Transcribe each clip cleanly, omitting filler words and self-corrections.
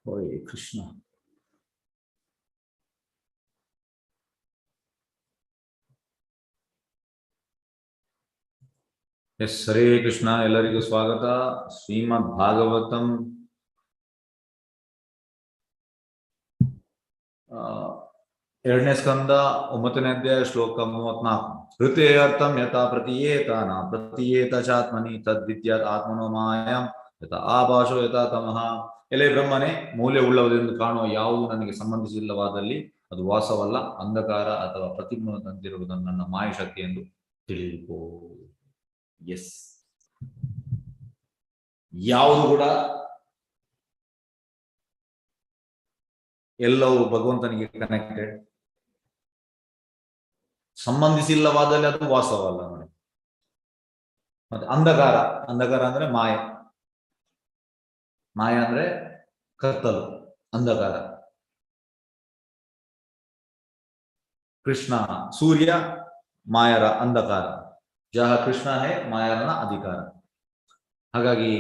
Hare Krishna. S, Hare Krishna. ಎಲ್ಲರಿಗೂ ಸ್ವಾಗತ. ಶ್ರೀಮದ್ ಭಾಗವತಂ ಎರಡನೇ ಸ್ಕಂದ 9ನೇ ಅಧ್ಯಾಯ ಶ್ಲೋಕ 34. ಹೃತೇಯರ್ಥಂ ಯಥಾ ಪ್ರತೀಯೇತಾನ ಪ್ರತೀಯೇತ ಚಾತ್ಮನಿ ತದ್ವಿದ್ಯಾತ್ ಆತ್ಮನೋ ಮಾಯಾಂ ಯಥಾ ಆಭಾಷೋ ಯಥಾ ತಮಃ. ಎಲೆ ಬ್ರಹ್ಮನೇ, ಮೌಲ್ಯವುಳ್ಳವರೆಂದು ಕಾಣುವ ಯಾವುದು ನನಗೆ ಸಂಬಂಧಿಸಿಲ್ಲವಾದಲ್ಲಿ ಅದು ವಾಸವಲ್ಲ, ಅಂಧಕಾರ ಅಥವಾ ಪ್ರತಿಬಿಂಬದಂತಿರುವುದನ್ನು ನನ್ನ ಮಾಯಶಕ್ತಿ ಎಂದು ತಿಳಿದುಕೋ. ಎಸ್, ಯಾವುದು ಕೂಡ ಎಲ್ಲವೂ ಭಗವಂತನಿಗೆ ಕನೆಕ್ಟೆಡ್. ಸಂಬಂಧಿಸಿಲ್ಲವಾದಲ್ಲಿ ಅದು ವಾಸವಲ್ಲ ನೋಡಿ. ಮತ್ತೆ ಅಂಧಕಾರ, ಅಂಧಕಾರ ಅಂದ್ರೆ ಮಾಯ. ಮಾಯ ಅಂದ್ರೆ ಕತ್ತಲು, ಅಂಧಕಾರ. ಕೃಷ್ಣ ಸೂರ್ಯ, ಮಾಯರ ಅಂಧಕಾರ. ಜಹ ಕೃಷ್ಣ ಹೇ ಮಾಯರನ ಅಧಿಕಾರ. ಹಾಗಾಗಿ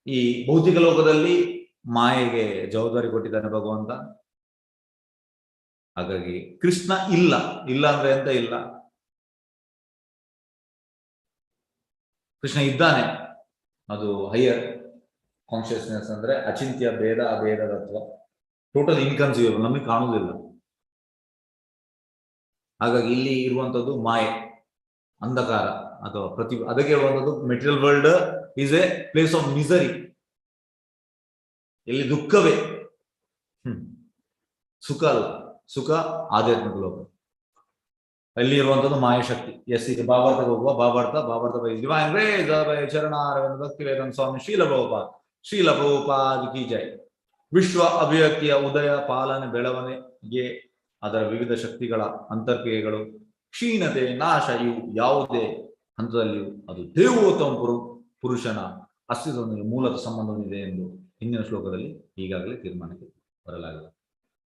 ಈ ಭೌತಿಕ ಲೋಕದಲ್ಲಿ ಮಾಯೆಗೆ ಜವಾಬ್ದಾರಿ ಕೊಟ್ಟಿದ್ದಾನೆ ಭಗವಂತ. ಹಾಗಾಗಿ ಕೃಷ್ಣ ಇಲ್ಲ. ಇಲ್ಲ ಅಂದ್ರೆ ಎಂತ ಇಲ್ಲ, ಕೃಷ್ಣ ಇದ್ದಾನೆ. ಅದು ಹೈಯರ್ ಕಾನ್ಶಿಯಸ್ನೆಸ್, ಅಂದ್ರೆ ಅಚಿಂತ್ಯ ಭೇದ ಅಭೇದ ತತ್ವ, ಟೋಟಲ್ ಇನ್ಕನ್ಸೀವಬಲ್, ನಮಗೆ ಕಾಣುವುದಿಲ್ಲ. ಹಾಗಾಗಿ ಇಲ್ಲಿ ಇರುವಂತದ್ದು ಮಾಯೆ, ಅಂಧಕಾರ ಅಥವಾ ಅದಕ್ಕೆ ಹೇಳುವಂಥದ್ದು material world is A place of misery. ಇಲ್ಲಿ ದುಃಖವೇ, ಸುಖ ಅಲ್ಲ. ಸುಖ ಆಧ್ಯಾತ್ಮಿಕ ಲೋಕ. ಅಲ್ಲಿ ಇರುವಂತದ್ದು ಮಾಯಶಕ್ತಿ. ಎಸ್, ಈಗ ಭಾವಾರ್ಥಕ್ಕೆ ಹೋಗುವ. ಭಾವಾರ್ಥ ಬೈ ಡಿವೈನ್ ರೇಸ್ ಬೈ ಚರಣಾರವಿಂದ ಭಕ್ತಿ ವೇದಾಂತ ಸ್ವಾಮಿ ಶ್ರೀಲ ಪ್ರಭುಪಾದ ಕಿ ಜೈ. ವಿಶ್ವ ಅಭಿವ್ಯಕ್ತಿಯ ಉದಯ, ಪಾಲನೆ, ಬೆಳವಣಿಗೆ, ಅದರ ವಿವಿಧ ಶಕ್ತಿಗಳ ಅಂತರ್ಕ್ರಿಯೆಗಳು, ಕ್ಷೀಣತೆ, ನಾಶ, ಇವು ಯಾವುದೇ ಹಂತದಲ್ಲಿಯೂ ಅದು ದೇವೋತ್ತಮ ಪುರುಷನ ಅಸ್ತಿತ್ವದೊಂದಿಗೆ ಮೂಲದ ಸಂಬಂಧವಿದೆ ಎಂದು ಹಿಂದಿನ ಶ್ಲೋಕದಲ್ಲಿ ಈಗಾಗಲೇ ತೀರ್ಮಾನಕ್ಕೆ ಬರಲಾಗಿದೆ.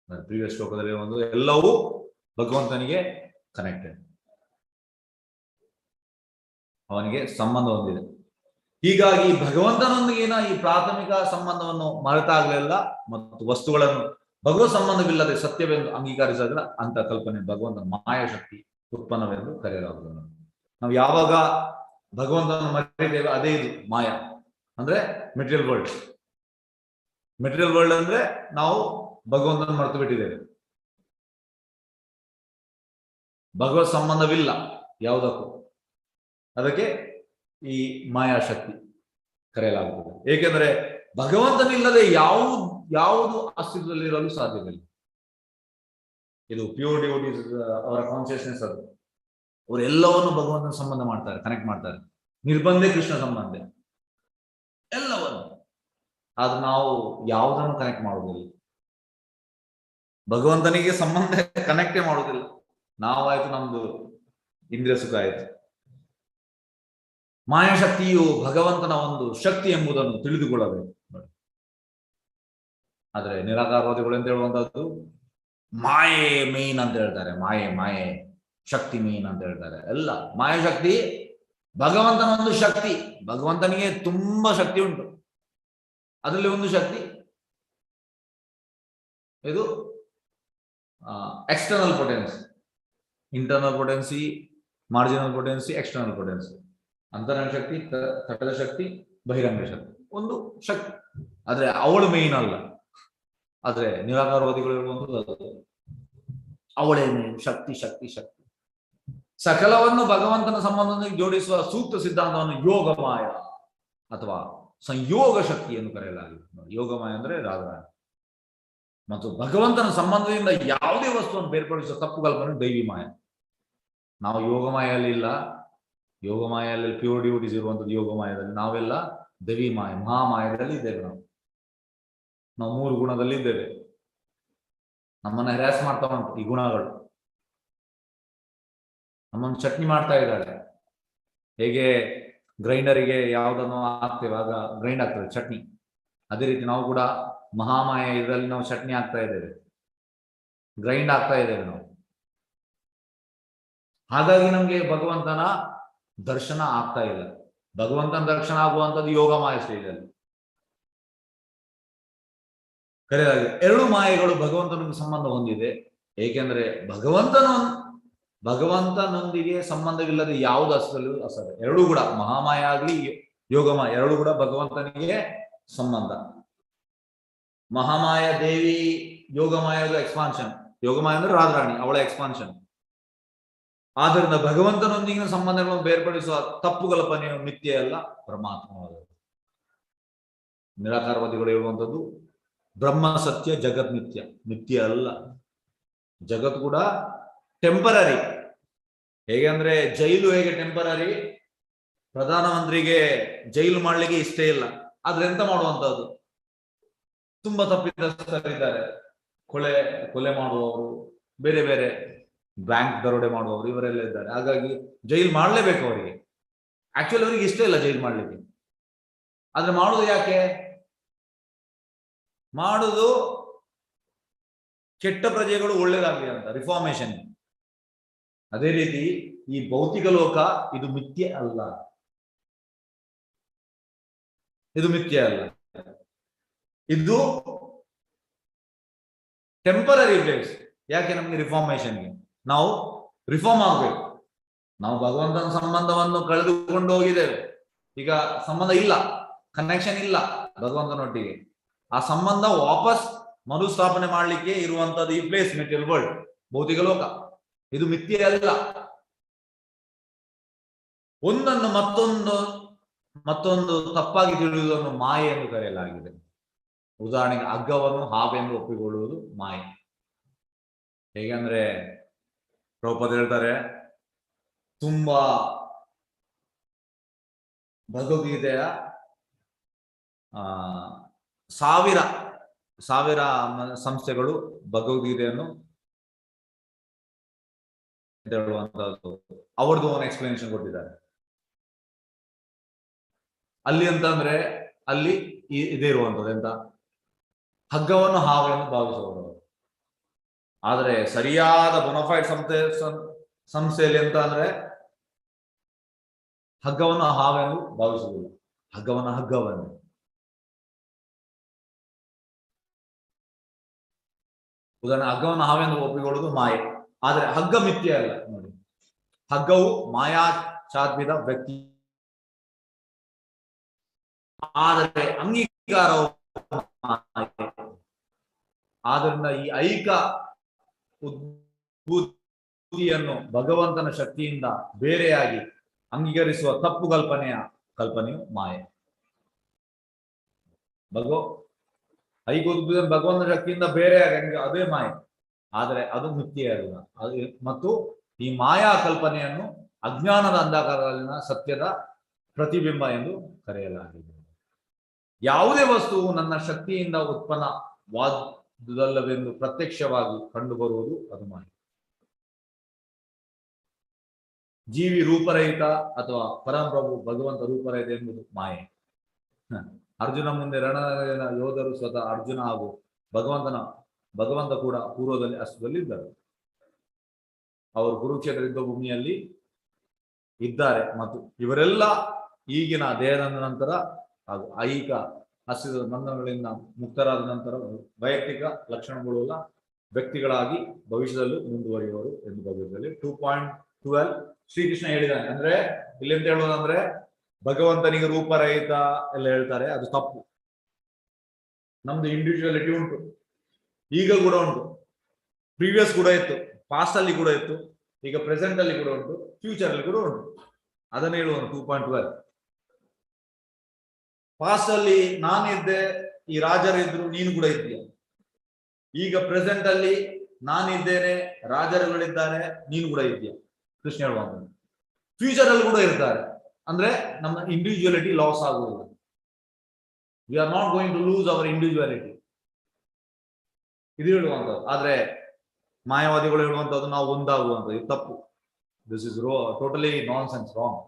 ಪ್ರೀವಿಯಸ್ ಶ್ಲೋಕದಲ್ಲಿ ಒಂದು ಎಲ್ಲವೂ ಭಗವಂತನಿಗೆ ಕನೆಕ್ಟೆಡ್, ಅವನಿಗೆ ಸಂಬಂಧ ಹೊಂದಿದೆ. ಹೀಗಾಗಿ ಭಗವಂತನೊಂದಿಗಿನ ಈ ಪ್ರಾಥಮಿಕ ಸಂಬಂಧವನ್ನು ಮರೆತಾಗಲಿಲ್ಲ ಮತ್ತು ವಸ್ತುಗಳನ್ನು ಭಗವತ್ ಸಂಬಂಧವಿಲ್ಲದೆ ಸತ್ಯವೆಂದು ಅಂಗೀಕರಿಸಿದ್ರೆ ಅಂತ ಕಲ್ಪನೆ ಭಗವಂತನ ಮಾಯಾಶಕ್ತಿ ಉತ್ಪನ್ನವೆಂದು ಕರೆಯಲಾಗುತ್ತದೆ. ನಾವು ಯಾವಾಗ ಭಗವಂತನನ್ನು ಮರೆತಿದ್ದೇವೆ ಅದೇ ಇದು ಮಾಯ, ಅಂದ್ರೆ ಮೆಟೀರಿಯಲ್ ವರ್ಲ್ಡ್. ಮೆಟೀರಿಯಲ್ ವರ್ಲ್ಡ್ ಅಂದ್ರೆ ನಾವು ಭಗವಂತನ ಮರೆತು ಬಿಟ್ಟಿದ್ದೇವೆ. ಭಗವತ್ ಸಂಬಂಧವಿಲ್ಲ ಯಾವುದಕ್ಕೂ, ಅದಕ್ಕೆ ಈ ಮಾಯಾಶಕ್ತಿ ಕರೆಯಲಾಗುತ್ತದೆ. ಏಕೆಂದರೆ ಭಗವಂತನಿಲ್ಲದೆ ಯಾವುದು ಅಸ್ತಿತ್ವದಲ್ಲಿರಲು ಸಾಧ್ಯವಿಲ್ಲ. ಇದು ಪ್ಯೂರ್ ಡಿವೋಟೀಸ್ ಅವರ ಕಾನ್ಶಿಯಸ್ನೆಸ್. ಅದು ಅವರು ಎಲ್ಲವನ್ನು ಭಗವಂತನ ಸಂಬಂಧ ಮಾಡ್ತಾರೆ, ಕನೆಕ್ಟ್ ಮಾಡ್ತಾರೆ. ನಿರ್ಬಂಧೆ ಕೃಷ್ಣ ಸಂಬಂಧ ಎಲ್ಲವನ್ನು. ಆದ್ರೆ ನಾವು ಯಾವುದನ್ನು ಕನೆಕ್ಟ್ ಮಾಡುವುದಿಲ್ಲ, ಭಗವಂತನಿಗೆ ಸಂಬಂಧ ಕನೆಕ್ಟೇ ಮಾಡುವುದಿಲ್ಲ. ನಾವಾಯ್ತು, ನಮ್ದು ಇಂದ್ರಿಯ ಸುಖ ಆಯ್ತು. ಮಾಯಾಶಕ್ತಿಯು ಭಗವಂತನ ಒಂದು ಶಕ್ತಿ ಎಂಬುದನ್ನು ತಿಳಿದುಕೊಳ್ಳಬೇಕು. ಆದ್ರೆ ನಿರಾಕಾರವಾದಿಗಳು ಅಂತ ಹೇಳುವಂತದ್ದು ಮಾಯೆ ಮೇನ್ ಅಂತ ಹೇಳ್ತಾರೆ. ಮಾಯೆ ಶಕ್ತಿ ಮೇನ್ ಅಂತ ಹೇಳ್ತಾರೆ. ಎಲ್ಲ ಮಾಯಾಶಕ್ತಿ ಭಗವಂತನ ಒಂದು ಶಕ್ತಿ. ಭಗವಂತನಿಗೆ ತುಂಬಾ ಶಕ್ತಿ ಉಂಟು. ಅದರಲ್ಲಿ ಒಂದು ಶಕ್ತಿ ಇದು external potency, internal potency, marginal potency, external potency. ಅಂತರಂಗ ಶಕ್ತಿ, ತಟದ ಶಕ್ತಿ, ಬಹಿರಂಗ ಶಕ್ತಿ, ಒಂದು ಶಕ್ತಿ. ಆದ್ರೆ ಅವಳು ಮೇನ್ ಅಲ್ಲ. ಆದ್ರೆ ನಿರಾಕಾರವಾದಿಗಳು ಹೇಳುವಂಥದ್ದು ಅವಳೇ ಮೇನ್. ಶಕ್ತಿ ಶಕ್ತಿ ಶಕ್ತಿ. ಸಕಲವನ್ನು ಭಗವಂತನ ಸಂಬಂಧದೊಂದಿಗೆ ಜೋಡಿಸುವ ಸೂಕ್ತ ಸಿದ್ಧಾಂತವನ್ನು ಯೋಗಮಾಯ ಅಥವಾ ಸಂಯೋಗ ಶಕ್ತಿ ಎಂದು ಕರೆಯಲಾಗಿದೆ. ಯೋಗಮಾಯ ಅಂದ್ರೆ ರಾಧಾರಾಣಿ. ಮತ್ತು ಭಗವಂತನ ಸಂಬಂಧದಿಂದ ಯಾವುದೇ ವಸ್ತುವನ್ನು ಬೇರ್ಪಡಿಸುವ ತಪ್ಪು ಕಲ್ಪನೆ ದೈವಿ ಮಾಯ. ನಾವು ಯೋಗಮಾಯಲ್ಲಿ ಇಲ್ಲ. ಯೋಗಮಾಯಲ್ಲಿ ಪ್ಯೂರ್ ಡ್ಯೂಟೀಸ್ ಇರುವಂಥದ್ದು ಯೋಗಮಾಯದಲ್ಲಿ. ನಾವೆಲ್ಲ ದೈವಿ ಮಾಯ, ಮಹಾಮಾಯದಲ್ಲಿ ಇದ್ದೇವೆ. ನಾವು 3 ಗುಣದಲ್ಲಿ ಇದ್ದೇವೆ. ನಮ್ಮನ್ನ ಹ್ಯಾರಾಸ್ ಮಾಡ್ತಾ ಉಂಟು ಈ ಗುಣಗಳು. ನಮ್ಮನ್ನು ಚಟ್ನಿ ಮಾಡ್ತಾ ಇದ್ದಾಳೆ. ಹೇಗೆ ಗ್ರೈಂಡರಿಗೆ ಯಾವುದನ್ನು ಹಾಕ್ತೇವೆ ಆಗ ಗ್ರೈಂಡ್ ಆಗ್ತದೆ ಚಟ್ನಿ, ಅದೇ ರೀತಿ ನಾವು ಕೂಡ ಮಹಾಮಾಯ ಇದರಲ್ಲಿ ನಾವು ಚಟ್ನಿ ಆಗ್ತಾ ಇದ್ದೇವೆ, ಗ್ರೈಂಡ್ ಆಗ್ತಾ ಇದ್ದೇವೆ ನಾವು. ಹಾಗಾಗಿ ನಮ್ಗೆ ಭಗವಂತನ ದರ್ಶನ ಆಗ್ತಾ ಇಲ್ಲ. ಭಗವಂತನ ದರ್ಶನ ಆಗುವಂಥದ್ದು ಯೋಗಮಾಯ ಸ್ಟೇಜಲ್ಲಿ. ಕರೆಯಲಾಗಿದೆ. ಎರಡು ಮಾಯೆಗಳು ಭಗವಂತನಿಗೆ ಸಂಬಂಧ ಹೊಂದಿದೆ. ಏಕೆಂದ್ರೆ ಭಗವಂತನೊಂದಿಗೆ ಸಂಬಂಧವಿಲ್ಲದೆ ಯಾವುದು ಅಸಲು ಅಸಲು. ಎರಡೂ ಕೂಡ ಮಹಾಮಾಯ ಆಗ್ಲಿ ಯೋಗಮಾಯ ಎರಡೂ ಕೂಡ ಭಗವಂತನಿಗೆ ಸಂಬಂಧ. ಮಹಾಮಾಯ ದೇವಿ ಯೋಗಮಾಯದ ಎಕ್ಸ್ಪಾನ್ಷನ್. ಯೋಗಮಾಯ ಅಂದ್ರೆ ರಾಜರಾಣಿ, ಅವಳ ಎಕ್ಸ್ಪಾನ್ಷನ್. ಆದ್ದರಿಂದ ಭಗವಂತನೊಂದಿಗಿನ ಸಂಬಂಧಗಳನ್ನು ಬೇರ್ಪಡಿಸುವ ತಪ್ಪು ಕಲ್ಪನೆಯು ಮಿಥ್ಯೆ ಅಲ್ಲ, ಪರಮಾತ್ಮವಾದದ್ದು. ನಿರಾಕಾರವಾದಿಗಳು ಹೇಳುವಂಥದ್ದು ಬ್ರಹ್ಮ ಸತ್ಯ, ಜಗತ್ ನಿತ್ಯ. ನಿತ್ಯ ಅಲ್ಲ. ಜಗತ್ ಕೂಡ ಟೆಂಪರರಿ. ಹೇಗೆ ಅಂದ್ರೆ ಜೈಲು ಹೇಗೆ ಟೆಂಪರರಿ, ಪ್ರಧಾನಮಂತ್ರಿಗೆ ಜೈಲು ಮಾಡ್ಲಿಕ್ಕೆ ಇಷ್ಟೇ ಇಲ್ಲ, ಆದ್ರೆ ಎಂತ ಮಾಡುವಂತದ್ದು, ತುಂಬಾ ತಪ್ಪಿತಸ್ಥರಿದ್ದಾರೆ, ಕೊಲೆ ಮಾಡುವವರು, ಬೇರೆ ಬೇರೆ ಬ್ಯಾಂಕ್ ದರೋಡೆ ಮಾಡುವವರು, ಇವರೆಲ್ಲ ಇದ್ದಾರೆ. ಹಾಗಾಗಿ ಜೈಲು ಮಾಡ್ಲೇಬೇಕು ಅವರಿಗೆ. ಆಕ್ಚುಲಿ ಅವರಿಗೆ ಇಷ್ಟ ಇಲ್ಲ ಜೈಲು ಮಾಡ್ಲಿಕ್ಕೆ, ಆದ್ರೆ ಮಾಡುದು ಯಾಕೆ? ಮಾಡುದು ಕೆಟ್ಟ ಪ್ರಜೆಗಳು ಒಳ್ಳೇದಾಗಲಿ ಅಂತ, ರಿಫಾರ್ಮೇಶನ್. ಅದೇ ರೀತಿ ಈ ಭೌತಿಕ ಲೋಕ ಇದು ಮಿಥ್ಯೆ ಅಲ್ಲ, ಇದು ಮಿಥ್ಯೆ ಅಲ್ಲ, ಇದು ಟೆಂಪರರಿ ಪ್ಲೇಸ್. ಯಾಕೆ? ನಮ್ಗೆ ರಿಫಾರ್ಮೇಶನ್ಗೆ ನಾವು ರಿಫಾರ್ಮ್ ಆಗ್ಬೇಕು. ನಾವು ಭಗವಂತನ ಸಂಬಂಧವನ್ನು ಕಳೆದುಕೊಂಡು ಹೋಗಿದ್ದೇವೆ. ಈಗ ಸಂಬಂಧ ಇಲ್ಲ, ಕನೆಕ್ಷನ್ ಇಲ್ಲ ಭಗವಂತನೊಟ್ಟಿಗೆ. ಆ ಸಂಬಂಧ ವಾಪಸ್ ಮರುಸ್ಥಾಪನೆ ಮಾಡ್ಲಿಕ್ಕೆ ಇರುವಂತದ್ದು ಈ ಪ್ಲೇಸ್, ಮೆಟೀರಿಯಲ್ ವರ್ಲ್ಡ್, ಭೌತಿಕ ಲೋಕ. ಇದು ಮಿಥ್ಯೆ ಅಲ್ಲ. ಒಂದನ್ನು ಮತ್ತೊಂದು ತಪ್ಪಾಗಿ ತಿಳಿಯುವುದನ್ನು ಮಾಯೆ ಎಂದು ಕರೆಯಲಾಗಿದೆ. ಉದಾಹರಣೆಗೆ ಹಗ್ಗವನ್ನು ಹಾವೆಂದು ಒಪ್ಪಿಕೊಳ್ಳುವುದು ಮಾಯೆ. ಹೇಗೆಂದ್ರೆ ಪ್ರಭುಪಾದ ಹೇಳ್ತಾರೆ, ತುಂಬಾ ಭಗವದ್ಗೀತೆಯ ಸಾವಿರ ಸಂಸ್ಥೆಗಳು ಭಗವದ್ಗೀತೆಯನ್ನು ಹೇಳುವಂತದ್ದು ಅವ್ರದ್ದು ಒಂದು ಎಕ್ಸ್ಪ್ಲನೇಷನ್ ಕೊಟ್ಟಿದ್ದಾರೆ. ಅಲ್ಲಿ ಅಂತಂದ್ರೆ ಅಲ್ಲಿ ಇದೇ ಇರುವಂತದ್ದು ಎಂತ, ಹಗ್ಗವನ್ನು ಹಾವೆಂದು ಭಾವಿಸುವವರು. ಆದ್ರೆ ಸರಿಯಾದ ಬೊನಫೈಡ್ ಸಂಸ್ಥೆಯಲ್ಲಿ ಎಂತ ಅಂದ್ರೆ ಹಗ್ಗವನ್ನು ಹಾವೆಂದು ಭಾವಿಸುವುದಿಲ್ಲ, ಹಗ್ಗವನ್ನು ಉದಾಹರಣೆ ಹಗ್ಗವನ್ನು ಹಾವೆಂದು ಒಪ್ಪಿಕೊಳ್ಳುವುದು ಮಾಯೆ. ಆದ್ರೆ ಹಗ್ಗ ಮಿಥ್ಯೆ ಅಲ್ಲ. ನೋಡಿ, ಹಗ್ಗವು ಮಾಯಾಚಾತ್ವಿದ ವ್ಯಕ್ತಿ, ಆದರೆ ಅಂಗೀಕಾರವು ಆದ್ದರಿಂದ ಈ ಐಕ ಉದ್ಭೂತಿಯನ್ನು ಭಗವಂತನ ಶಕ್ತಿಯಿಂದ ಬೇರೆಯಾಗಿ ಅಂಗೀಕರಿಸುವ ತಪ್ಪು ಕಲ್ಪನೆಯು ಮಾಯೆ. ಐಕ ಉದ್ಭೂತಿ ಭಗವಂತನ ಶಕ್ತಿಯಿಂದ ಬೇರೆಯಾಗಿ ಅದೇ ಮಾಯೆ, ಆದರೆ ಅದು ಮಿಥ್ಯೆ ಅಲ್ಲ. ಮತ್ತು ಈ ಮಾಯಾ ಕಲ್ಪನೆಯನ್ನು ಅಜ್ಞಾನದ ಅಂಧಕಾರದಲ್ಲಿನ ಸತ್ಯದ ಪ್ರತಿಬಿಂಬ ಎಂದು ಕರೆಯಲಾಗಿದೆ. ಯಾವುದೇ ವಸ್ತುವು ನನ್ನ ಶಕ್ತಿಯಿಂದ ಉತ್ಪನ್ನವಾದುದಲ್ಲವೆಂದು ಪ್ರತ್ಯಕ್ಷವಾಗಿ ಕಂಡುಬರುವುದು ಅದು ಮಾಯೆ. ಜೀವಿ ರೂಪರಹಿತ ಅಥವಾ ಪರಮಪ್ರಭು ಭಗವಂತ ರೂಪರಹಿತ ಎಂಬುದು ಮಾಯೆ. ಅರ್ಜುನ ಮುಂದೆ ರಣರಂಗದ ಯೋಧರು ಸ್ವತಃ ಅರ್ಜುನ ಹಾಗೂ ಭಗವಂತ ಕೂಡ ಪೂರ್ವದಲ್ಲಿ ಅಸ್ತಿತ್ವದಲ್ಲಿ ಇದ್ದರು. ಅವರು ಕುರುಕ್ಷೇತ್ರ ಯುದ್ಧ ಭೂಮಿಯಲ್ಲಿ ಇದ್ದಾರೆ. ಮತ್ತು ಇವರೆಲ್ಲ ಈಗಿನ ದೇಹದ ನಂತರ ಹಾಗೂ ಐಹಿಕ ಅಸ್ತಿತ್ವದ ಬಂಧನಗಳಿಂದ ಮುಕ್ತರಾದ ನಂತರ ವೈಯಕ್ತಿಕ ಲಕ್ಷಣಗಳುಳ್ಳ ವ್ಯಕ್ತಿಗಳಾಗಿ ಭವಿಷ್ಯದಲ್ಲೂ ಮುಂದುವರಿಯುವರು ಎಂದು ಭಗವದ್ಗೀತೆಯಲ್ಲಿ 2.12 ಶ್ರೀಕೃಷ್ಣ ಹೇಳಿದ್ದಾನೆ. ಅಂದ್ರೆ ಇಲ್ಲಿ ಎಂತ ಹೇಳುವುದಂದ್ರೆ ಭಗವಂತನಿಗೆ ರೂಪರಹಿತ ಎಲ್ಲ ಹೇಳ್ತಾರೆ, ಅದು ತಪ್ಪು. ನಮ್ದು ಇಂಡಿವಿಜುವಾಲಿಟಿ ಉಂಟು, ಈಗ ಕೂಡ ಉಂಟು, ಪ್ರೀವಿಯಸ್ ಕೂಡ ಇತ್ತು, ಪಾಸ್ಟ್ ಅಲ್ಲಿ ಕೂಡ ಇತ್ತು, ಈಗ ಪ್ರೆಸೆಂಟ್ ಅಲ್ಲಿ ಕೂಡ ಉಂಟು, ಫ್ಯೂಚರ್ ಅಲ್ಲಿ ಕೂಡ ಉಂಟು. ಅದನ್ನ ಹೇಳುವುದು 2.12. ಪಾಸ್ಟ್ ಅಲ್ಲಿ ನಾನಿದ್ದೆ, ಈ ರಾಜರಿದ್ರು, ನೀನು ಕೂಡ ಇದ್ದೀಯ. ಈಗ ಪ್ರೆಸೆಂಟ್ ಅಲ್ಲಿ ನಾನಿದ್ದೇನೆ, ರಾಜರುಗಳಿದ್ದಾರೆ, ನೀನು ಕೂಡ ಇದೆಯಾ, ಕೃಷ್ಣ ಹೇಳುವಂತ. ಫ್ಯೂಚರ್ ಅಲ್ಲಿ ಕೂಡ ಇರ್ತಾರೆ. ಅಂದ್ರೆ ನಮ್ಮ ಇಂಡಿವಿಜುವಾಲಿಟಿ ಲಾಸ್ ಆಗುವುದಿಲ್ಲ. We are not going to lose our individuality, ಇದು ಹೇಳುವಂಥದ್ದು. ಆದ್ರೆ ಮಾಯಾವಾದಿಗಳು ಹೇಳುವಂಥದ್ದು ನಾವು ಒಂದಾಗುವಂಥದ್ದು, ಇದು ತಪ್ಪು. This is totally nonsense, wrong.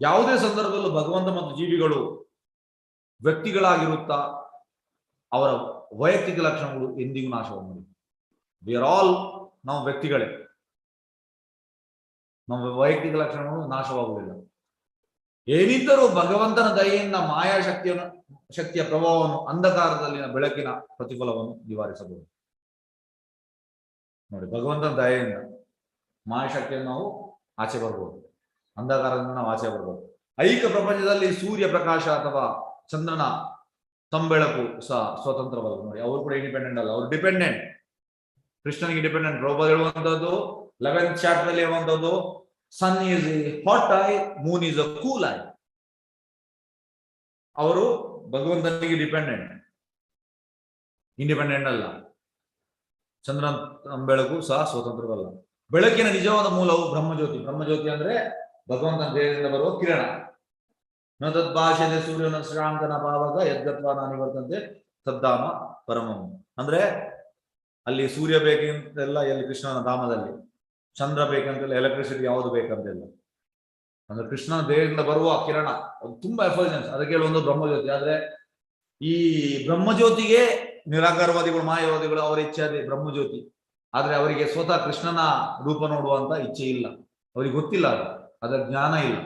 ಯಾವುದೇ ಸಂದರ್ಭದಲ್ಲೂ ಭಗವಂತ ಮತ್ತು ಜೀವಿಗಳು ವ್ಯಕ್ತಿಗಳಾಗಿರುತ್ತಾ ಅವರ ವೈಯಕ್ತಿಕ ಲಕ್ಷಣಗಳು ಎಂದಿಗೂ ನಾಶವಾಗುವುದಿಲ್ಲ. ವಿ ಆರ್ ಆಲ್, ನಾವು ವ್ಯಕ್ತಿಗಳೇ, ನಮ್ಮ ವೈಯಕ್ತಿಕ ಲಕ್ಷಣಗಳು ನಾಶವಾಗುವುದಿಲ್ಲ. ಏನಿದ್ದರೂ ಭಗವಂತನ ದಯೆಯಿಂದ ಶಕ್ತಿಯ ಪ್ರಭಾವವನ್ನು, ಅಂಧಕಾರದಲ್ಲಿನ ಬೆಳಕಿನ ಪ್ರತಿಫಲವನ್ನು ನಿವಾರಿಸಬಹುದು. ನೋಡಿ, ಭಗವಂತನ ದಯೆಯಿಂದ ಮಾಯಾಶಕ್ತಿಯನ್ನು ನಾವು ಆಚೆ ಬರ್ಬೋದು, ಅಂಧಕಾರದಿಂದ ನಾವು ಆಚೆ ಬರ್ಬೋದು. ಐಕ ಪ್ರಪಂಚದಲ್ಲಿ ಸೂರ್ಯ ಪ್ರಕಾಶ ಅಥವಾ ಚಂದ್ರನ ತಂಬೆಳಕು ಸಹ ಸ್ವತಂತ್ರವಲ್ಲ. ನೋಡಿ, ಅವರು ಕೂಡ ಇಂಡಿಪೆಂಡೆಂಟ್ ಅಲ್ಲ, ಅವರು ಡಿಪೆಂಡೆಂಟ್. ಕೃಷ್ಣನಿಗೆ ಡಿಪೆಂಡೆಂಟ್. ದ್ರೌಪದಿ ಹೇಳುವಂತದ್ದು 11th ಚಾಪ್ಟರ್ ಅಲ್ಲಿ ಹೇಳುವಂತದ್ದು, sun is a hot eye, moon is a cool eye. ಅವರು ಭಗವಂತನಿಗೆ ಡಿಪೆಂಡೆಂಟ್, ಇಂಡಿಪೆಂಡೆಂಟ್ ಅಲ್ಲ. ಚಂದ್ರನ ಬೆಳಕು ಸಹ ಸ್ವತಂತ್ರವಲ್ಲ. ಬೆಳಕಿನ ನಿಜವಾದ ಮೂಲವು ಬ್ರಹ್ಮಜ್ಯೋತಿ. ಬ್ರಹ್ಮಜ್ಯೋತಿ ಅಂದ್ರೆ ಭಗವಂತನ ದೇಹದಿಂದ ಬರುವ ಕಿರಣ. ನ ತದ್ಭಾಷೆಯಲ್ಲಿ ಸೂರ್ಯನ ಶ್ರಾಂಕನ ಪಾವಕ ಯದ್ಗತ್ವ ನಿವರ್ತಂತೆ ತದ್ದಾಮ ಪರಮಂ. ಅಂದ್ರೆ ಅಲ್ಲಿ ಸೂರ್ಯ ಬೇಕಂತೆಲ್ಲ ಎಲ್ಲಿ ಕೃಷ್ಣನ ಧಾಮದಲ್ಲಿ, ಚಂದ್ರ ಬೇಕಂತೆಲ್ಲ, ಎಲೆಕ್ಟ್ರಿಸಿಟಿ ಯಾವುದು ಬೇಕಂತೆಲ್ಲ. ಅಂದ್ರೆ ಕೃಷ್ಣನ ದೇಹದಿಂದ ಬರುವ ಕಿರಣ ಅದು ತುಂಬಾ ಎಫರ್ಜೆನ್ಸ್. ಅದಕ್ಕೆ ಒಂದು ಬ್ರಹ್ಮಜ್ಯೋತಿ. ಆದ್ರೆ ಈ ಬ್ರಹ್ಮಜ್ಯೋತಿಗೆ ನಿರಾಕಾರವಾದಿಗಳು, ಮಾಯವಾದಿಗಳು ಅವರ ಇಚ್ಛೆ ಅದೇ ಬ್ರಹ್ಮಜ್ಯೋತಿ. ಆದ್ರೆ ಅವರಿಗೆ ಸ್ವತಃ ಕೃಷ್ಣನ ರೂಪ ನೋಡುವಂತ ಇಚ್ಛೆ ಇಲ್ಲ, ಅವರಿಗೆ ಗೊತ್ತಿಲ್ಲ, ಅದರ ಜ್ಞಾನ ಇಲ್ಲ.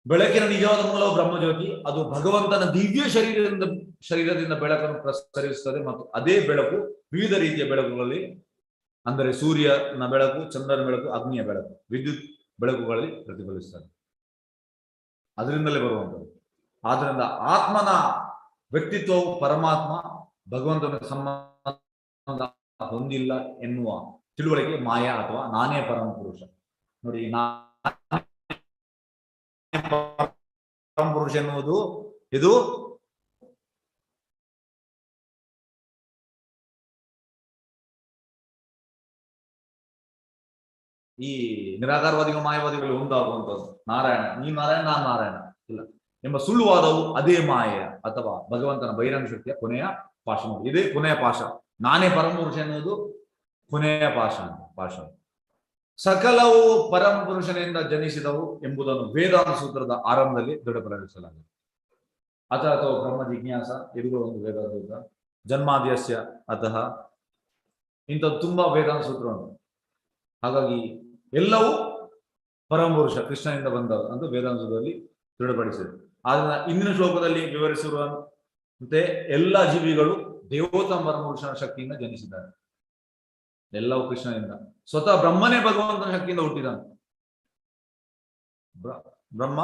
ಬೆಳಕಿನ ನಿಜವಾದ ಮೂಲವು ಬ್ರಹ್ಮಜ್ಯೋತಿ. ಅದು ಭಗವಂತನ ದಿವ್ಯ ಶರೀರದಿಂದ ಬೆಳಕನ್ನು ಪ್ರಸರಿಸುತ್ತದೆ. ಮತ್ತು ಅದೇ ಬೆಳಕು ವಿವಿಧ ರೀತಿಯ ಬೆಳಕುಗಳಲ್ಲಿ, ಅಂದರೆ ಸೂರ್ಯನ ಬೆಳಕು, ಚಂದ್ರನ ಬೆಳಕು, ಅಗ್ನಿಯ ಬೆಳಕು, ವಿದ್ಯುತ್ ಬೆಳಕುಗಳಲ್ಲಿ ಪ್ರತಿಫಲಿಸುತ್ತದೆ. ಅದರಿಂದಲೇ ಬರುವಂಥದ್ದು. ಆದ್ರಿಂದ ಆತ್ಮನ ವ್ಯಕ್ತಿತ್ವವು ಪರಮಾತ್ಮ ಭಗವಂತನ ಸಂಬಂಧ ಹೊಂದಿಲ್ಲ ಎನ್ನುವ ತಿಳುವಳಿಕೆ ಮಾಯಾ ಅಥವಾ ನಾನೇ ಪರಮ ಪುರುಷ. ನೋಡಿ, ಪರಮ ಪುರುಷ ಎನ್ನುವುದು ಇದು ಈ ನಿರಾಕಾರವಾದಿಗಳು, ಮಾಯವಾದಿಗಳು ಉಂಟಾಗುವಂಥದ್ದು. ನಾರಾಯಣ, ನೀ ನಾರಾಯಣ, ನಾನು ನಾರಾಯಣ ಇಲ್ಲ ಎಂಬ ಸುಳ್ಳುವಾದವು ಅದೇ ಮಾಯೆಯ ಅಥವಾ ಭಗವಂತನ ಬಹಿರಂಗ ಶಕ್ತಿಯ ಕೊನೆಯ ಪಾಶ. ಇದೇ ಕೊನೆಯ ಪಾಶ. ನಾನೇ ಪರಮಪುರುಷ ಎನ್ನುವುದು ಕೊನೆಯ ಪಾಶ. ಸಕಲವು ಪರಮ ಪುರುಷನಿಂದ ಜನಿಸಿದವು ಎಂಬುದನ್ನು ವೇದಾಂತ ಸೂತ್ರದ ಆರಂಭದಲ್ಲಿ ದೃಢಪಡಿಸಲಾಗಿದೆ. ಅಥವಾ ಬ್ರಹ್ಮ ಜಿಜ್ಞಾಸ, ಇದು ಒಂದು ವೇದಾಂತ ಸೂತ್ರ. ಜನ್ಮಾದ್ಯಸ್ಯ ಅತಃ, ಇಂಥದ್ದು ತುಂಬಾ ವೇದಾಂತ ಸೂತ್ರ ಉಂಟು. ಹಾಗಾಗಿ ಎಲ್ಲವೂ ಪರಮಪುರುಷ ಕೃಷ್ಣನಿಂದ ಬಂದವರು ಅಂತ ವೇದಾಂತದಲ್ಲಿ ದೃಢಪಡಿಸಿದೆ. ಆದ್ರೆ ಇಂದಿನ ಶ್ಲೋಕದಲ್ಲಿ ವಿವರಿಸಿರುವಂತೆ ಎಲ್ಲ ಜೀವಿಗಳು ದೇವೋತ್ತಮ ಪರಮಪುರುಷನ ಶಕ್ತಿಯಿಂದ ಜನಿಸಿದ್ದಾರೆ. ಎಲ್ಲವೂ ಕೃಷ್ಣನಿಂದ. ಸ್ವತಃ ಬ್ರಹ್ಮನೇ ಭಗವಂತನ ಶಕ್ತಿಯಿಂದ ಹುಟ್ಟಿದನು. ಬ್ರಹ್ಮ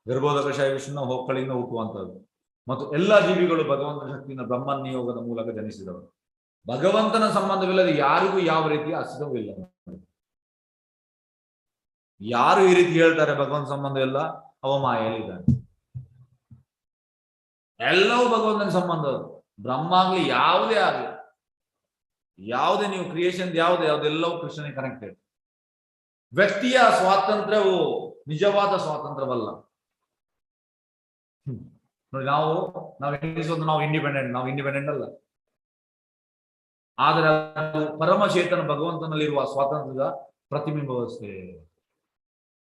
ಗರ್ಭೋದಕ ವಿಷ್ಣುನ ಹೊಕ್ಕಳಿಂದ ಹುಟ್ಟುವಂಥದ್ದು. ಮತ್ತು ಎಲ್ಲಾ ಜೀವಿಗಳು ಭಗವಂತನ ಶಕ್ತಿಯಿಂದ ಬ್ರಹ್ಮ ನಿಯೋಗದ ಮೂಲಕ ಜನಿಸಿದವರು. ಭಗವಂತನ ಸಂಬಂಧವಿಲ್ಲದೆ ಯಾರಿಗೂ ಯಾವ ರೀತಿಯ ಅಸ್ತಿತ್ವವಿಲ್ಲ. ಯಾರು ಈ ರೀತಿ ಹೇಳ್ತಾರೆ ಭಗವಂತ ಸಂಬಂಧ ಇಲ್ಲ, ಅವ ಮಾಯಲ್ಲಿದ್ದಾನೆ. ಎಲ್ಲವೂ ಭಗವಂತನ ಸಂಬಂಧ. ಬ್ರಹ್ಮ ಆಗ್ಲಿ, ಯಾವುದೇ ಆಗ್ಲಿ, ಯಾವುದೇ ನೀವು ಕ್ರಿಯೇಷನ್ ಯಾವುದೆಲ್ಲವೂ ಕೃಷ್ಣನಿಗೆ ಕನೆಕ್ಟೆಡ್. ವ್ಯಕ್ತಿಯ ಸ್ವಾತಂತ್ರ್ಯವು ನಿಜವಾದ ಸ್ವಾತಂತ್ರ್ಯವಲ್ಲ. ನೋಡಿ, ನಾವು ಇಂಡಿಪೆಂಡೆಂಟ್ ಅಲ್ಲ. ಆದರೆ ಅದು ಪರಮಚೇತನ ಭಗವಂತನಲ್ಲಿರುವ ಸ್ವಾತಂತ್ರ್ಯದ ಪ್ರತಿಬಿಂಬವಷ್ಟೇ.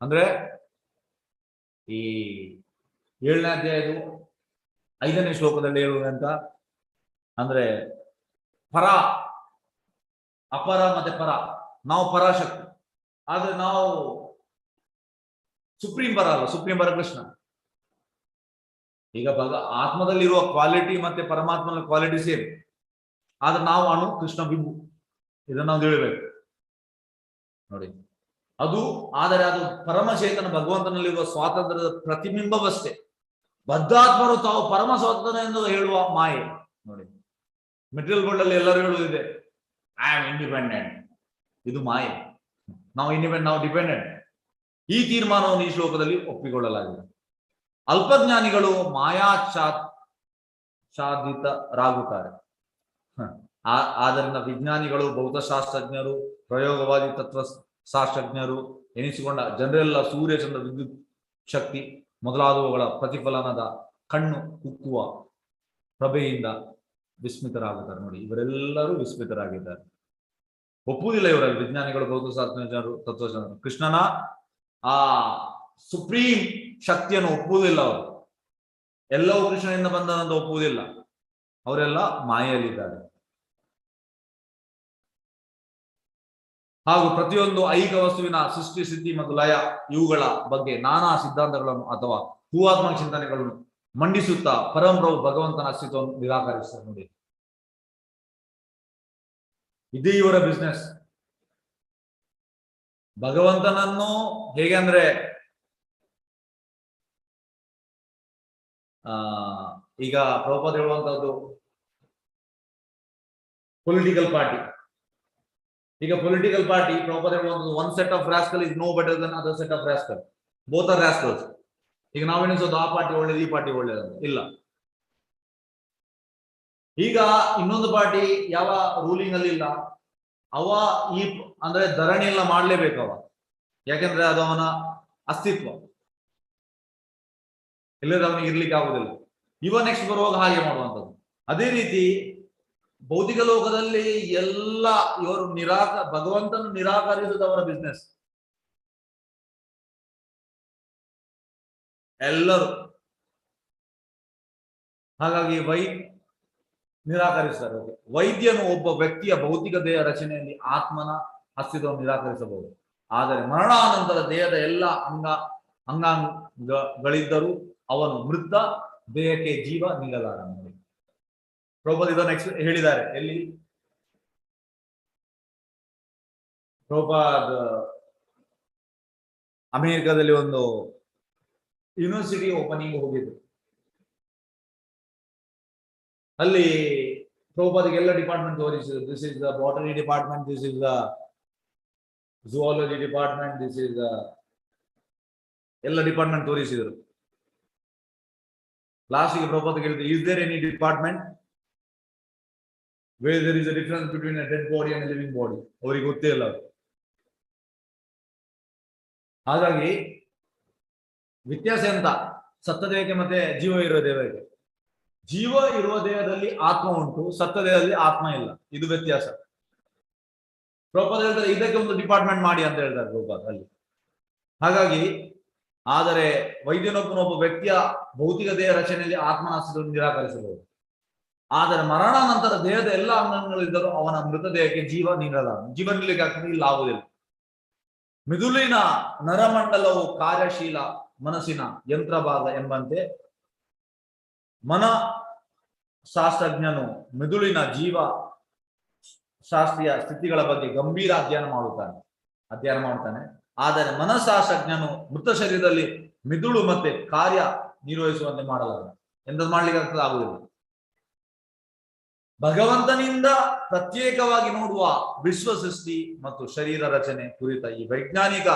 ಅಂದ್ರೆ ಈ 7ನೇ ಅಧ್ಯಾಯದ 5ನೇ ಶ್ಲೋಕದಲ್ಲಿ ಹೇಳುವಂತ, ಅಂದ್ರೆ ಪರ, ಅಪರ ಮತ್ತೆ ಪರ. ನಾವು ಪರಾಶಕ್ತಿ, ಆದ್ರೆ ನಾವು ಸುಪ್ರೀಂ ಪರ ಅಲ್ಲ. ಸುಪ್ರೀಂ ಪರ ಕೃಷ್ಣ. ಈಗ ಆತ್ಮದಲ್ಲಿರುವ ಕ್ವಾಲಿಟಿ ಮತ್ತೆ ಪರಮಾತ್ಮನ ಕ್ವಾಲಿಟಿ ಸೇಮ್. ಆದ್ರೆ ನಾವು ಅಣು, ಕೃಷ್ಣ ಬಿಂಬು. ಇದನ್ನ ನಾವು ತಿಳಿಬೇಕು ನೋಡಿ. ಆದರೆ ಅದು ಪರಮಚೇತನ ಭಗವಂತನಲ್ಲಿರುವ ಸ್ವಾತಂತ್ರ್ಯದ ಪ್ರತಿಬಿಂಬವಷ್ಟೇ. ಬದ್ಧಾತ್ಮರು ತಾವು ಪರಮ ಸ್ವಾತಂತ್ರ್ಯ ಎಂದು ಹೇಳುವ ಮಾಯೆ ನೋಡಿ. ಮೆಟೀರಿಯಲ್ ವರ್ಲ್ಡ್ ಅಲ್ಲಿ ಎಲ್ಲರೂ ಹೇಳುವುದಿದೆ, ಐ ಆಮ್ ಇಂಡಿಪೆಂಡೆಂಟ್. ಇದು ಮಾಯೆ. ನಾವು ಇಂಡಿಪೆಂಡೆಂಟ್, ನಾವು ಡಿಪೆಂಡೆಂಟ್. ಈ ತೀರ್ಮಾನವನ್ನು ಈ ಶ್ಲೋಕದಲ್ಲಿ ಒಪ್ಪಿಕೊಳ್ಳಲಾಗಿದೆ. ಅಲ್ಪಜ್ಞಾನಿಗಳು ಮಾಯಾಚ್ಛಾದಿತರಾಗುತ್ತಾರೆ. ಆದ್ದರಿಂದ ವಿಜ್ಞಾನಿಗಳು, ಭೌತಶಾಸ್ತ್ರಜ್ಞರು, ಪ್ರಯೋಗವಾದಿ ತತ್ವಶಾಸ್ತ್ರಜ್ಞರು ಎನಿಸಿಕೊಂಡ ಜನರೆಲ್ಲ ಸೂರ್ಯಚಂದ್ರ, ವಿದ್ಯುತ್ ಶಕ್ತಿ ಮೊದಲಾದವುಗಳ ಪ್ರತಿಫಲನದ ಕಣ್ಣು ಕುಕ್ಕುವ ಪ್ರಭೆಯಿಂದ ವಿಸ್ಮಿತರಾಗುತ್ತಾರೆ. ನೋಡಿ, ಇವರೆಲ್ಲರೂ ವಿಸ್ಮಿತರಾಗಿದ್ದಾರೆ. ಒಪ್ಪುವುದಿಲ್ಲ ಇವರಲ್ಲಿ. ವಿಜ್ಞಾನಿಗಳು, ಭೌತಶಾಸ್ತ್ರಜ್ಞರು, ತತ್ವಶಾಸ್ತ್ರ ಕೃಷ್ಣನ ಆ ಸುಪ್ರೀಂ ಶಕ್ತಿಯನ್ನು ಒಪ್ಪುವುದಿಲ್ಲ. ಅವರು ಎಲ್ಲವೂ ಕೃಷ್ಣನಿಂದ ಬಂದದಂತ ಒಪ್ಪುವುದಿಲ್ಲ. ಅವರೆಲ್ಲ ಮಾಯೆಯಲ್ಲಿದ್ದಾರೆ. ಹಾಗೂ ಪ್ರತಿಯೊಂದು ಐಹಿಕ ವಸ್ತುವಿನ ಸೃಷ್ಟಿ, ಸಿದ್ಧಿ ಮತ್ತು ಲಯ ಇವುಗಳ ಬಗ್ಗೆ ನಾನಾ ಸಿದ್ಧಾಂತಗಳನ್ನು ಅಥವಾ ಭೂವಾತ್ಮಕ ಚಿಂತನೆಗಳನ್ನು ಮಂಡಿಸುತ್ತಾ ಪರಮಪ್ರಭು ಭಗವಂತನ ಅಸ್ತಿತ್ವವನ್ನು ನಿರಾಕರಿಸ್ತಾರೆ ನೋಡಿ. ಇದೇ ಇವರ ಬಿಸ್ನೆಸ್. ಭಗವಂತನನ್ನು ಹೇಗೆ ಅಂದ್ರೆ ಈಗ ಪ್ರಭುಪಾದ ಹೇಳುವಂತದ್ದು ಪೊಲಿಟಿಕಲ್ ಪಾರ್ಟಿ. ಈಗ ಪೊಲಿಟಿಕಲ್ ಪಾರ್ಟಿ ಪ್ರಭುಪಾದ ಹೇಳುವಂತದ್ದು one set of rascal is no better than other set of rascal, both are rascals. ಈಗ ನಾವೆನಿಸೋದು ಆ ಪಾರ್ಟಿ ಒಳ್ಳೇದು ಈ ಪಾರ್ಟಿ ಒಳ್ಳೇದು ಇಲ್ಲ. ಈಗ ಇನ್ನೊಂದು ಪಾರ್ಟಿ ಯಾವ ರೂಲಿಂಗ್ ಅಲ್ಲಿ ಇಲ್ಲ, ಅವ ಈ ಅಂದ್ರೆ ಧರಣಿ ಎಲ್ಲ ಮಾಡ್ಲೇಬೇಕು ಅವ, ಯಾಕೆಂದ್ರೆ ಅದು ಅವನ ಅಸ್ತಿತ್ವ, ಇಲ್ಲದ್ರೆ ಅವನಿಗೆ ಇರ್ಲಿಕ್ಕೆ ಆಗುದಿಲ್ಲ. ಇವ ನೆಕ್ಸ್ಟ್ ಬರುವಾಗ ಹಾಗೆ ಮಾಡುವಂಥದ್ದು. ಅದೇ ರೀತಿ ಭೌತಿಕ ಲೋಕದಲ್ಲಿ ಎಲ್ಲ ಇವರು ಭಗವಂತನ ನಿರಾಕರಿಸುವುದು ಅವರ ಬಿಸ್ನೆಸ್. ಎಲ್ಲರೂ ಹಾಗಾಗಿ ನಿರಾಕರಿಸ್ತಾರೆ. ವೈದ್ಯನು ಒಬ್ಬ ವ್ಯಕ್ತಿಯ ಭೌತಿಕ ದೇಹ ರಚನೆಯಲ್ಲಿ ಆತ್ಮನ ಅಸ್ತಿತ್ವವನ್ನು ನಿರಾಕರಿಸಬಹುದು, ಆದರೆ ಮರಣಾನಂತರ ದೇಹದ ಎಲ್ಲ ಅಂಗಾಂಗಗಳಿದ್ದರೂ ಅವನು ಮೃತ, ದೇಹಕ್ಕೆ ಜೀವ ನಿಲ್ಲಲಾರ. ಪ್ರಭುಪಾದ ಇದನ್ನು ಹೇಳಿದ್ದಾರೆ. ಎಲ್ಲಿ? ಪ್ರಭುಪಾದ ಅಮೆರಿಕದಲ್ಲಿ ಒಂದು ಯೂನಿವರ್ಸಿಟಿ ಓಪನಿಂಗ್ ಹೋಗಿದ್ರು. ಅಲ್ಲಿ ಪ್ರಭುಪಾದಿಗೆ ಎಲ್ಲ ಡಿಪಾರ್ಟ್ಮೆಂಟ್ ತೋರಿಸಿದ್ರು. This is the botany department, this is the zoology department, this is the ಎಲ್ಲ ಡಿಪಾರ್ಟ್ಮೆಂಟ್ ತೋರಿಸಿದ್ರು. ಲಾಸ್ಟ್ಗೆ ಪ್ರಭುಪಾದ ಹೇಳಿದ್ರು, is there any department where there is a difference between a dead body and living body? ಅವರಿಗೆ ಗೊತ್ತೇ ಇಲ್ಲ. ಹಾಗಾಗಿ ವ್ಯತ್ಯಾಸ ಎಂತ? ಸತ್ತ ದೇಹಕ್ಕೆ ಮತ್ತೆ ಜೀವ ಇರುವ ದೇಹಕ್ಕೆ. ಜೀವ ಇರುವ ದೇಹದಲ್ಲಿ ಆತ್ಮ ಉಂಟು, ಸತ್ತ ದೇಹದಲ್ಲಿ ಆತ್ಮ ಇಲ್ಲ, ಇದು ವ್ಯತ್ಯಾಸ. ಪ್ರಭುಪಾದ ಹೇಳ್ತಾರೆ ಇದಕ್ಕೆ ಒಂದು ಡಿಪಾರ್ಟ್ಮೆಂಟ್ ಮಾಡಿ ಅಂತ ಹೇಳ್ತಾರೆ ಪ್ರಭುಪಾದ ಅಲ್ಲಿ. ಹಾಗಾಗಿ ಆದರೆ ವೈದ್ಯನೊಬ್ಬನೊಬ್ಬ ವ್ಯಕ್ತಿಯ ಭೌತಿಕ ದೇಹ ರಚನೆಯಲ್ಲಿ ಆತ್ಮನ ಅಸ್ತಿತ್ವವನ್ನು ನಿರಾಕರಿಸಬಹುದು, ಆದರೆ ಮರಣ ನಂತರ ದೇಹದ ಎಲ್ಲ ಅಂಗಗಳಿದ್ದರೂ ಅವನ ಮೃತದೇಹಕ್ಕೆ ಜೀವ ನೀಡಲಾರ. ಜೀವ ನಿಲ್ಲಕ್ಕೆ ಆಗ್ತದೆ, ಇಲ್ಲ ಆಗುವುದಿಲ್ಲ. ಮಿದುಳಿನ ನರಮಂಡಲವು ಕಾರ್ಯಶೀಲ ಮನಸ್ಸಿನ ಯಂತ್ರ ಭಾಗ ಎಂಬಂತೆ ಮನ ಶಾಸ್ತ್ರಜ್ಞನು ಮಿದುಳಿನ ಜೀವ ಶಾಸ್ತ್ರೀಯ ಸ್ಥಿತಿಗಳ ಬಗ್ಗೆ ಗಂಭೀರ ಅಧ್ಯಯನ ಮಾಡುತ್ತಾನೆ. ಆದರೆ ಮನಃಶಾಸ್ತ್ರಜ್ಞನು ಮೃತ ಶರೀರದಲ್ಲಿ ಮಿದುಳು ಮತ್ತೆ ಕಾರ್ಯ ನಿರ್ವಹಿಸುವಂತೆ ಮಾಡಲಾರ. ಎಂತ ಮಾಡ್ಲಿಕ್ಕೆ ಆಗ್ತದೆ? ಆಗುವುದಿಲ್ಲ. ಭಗವಂತನಿಂದ ಪ್ರತ್ಯೇಕವಾಗಿ ನೋಡುವ ವಿಶ್ವ ಸೃಷ್ಟಿ ಮತ್ತು ಶರೀರ ರಚನೆ ಕುರಿತ ಈ ವೈಜ್ಞಾನಿಕ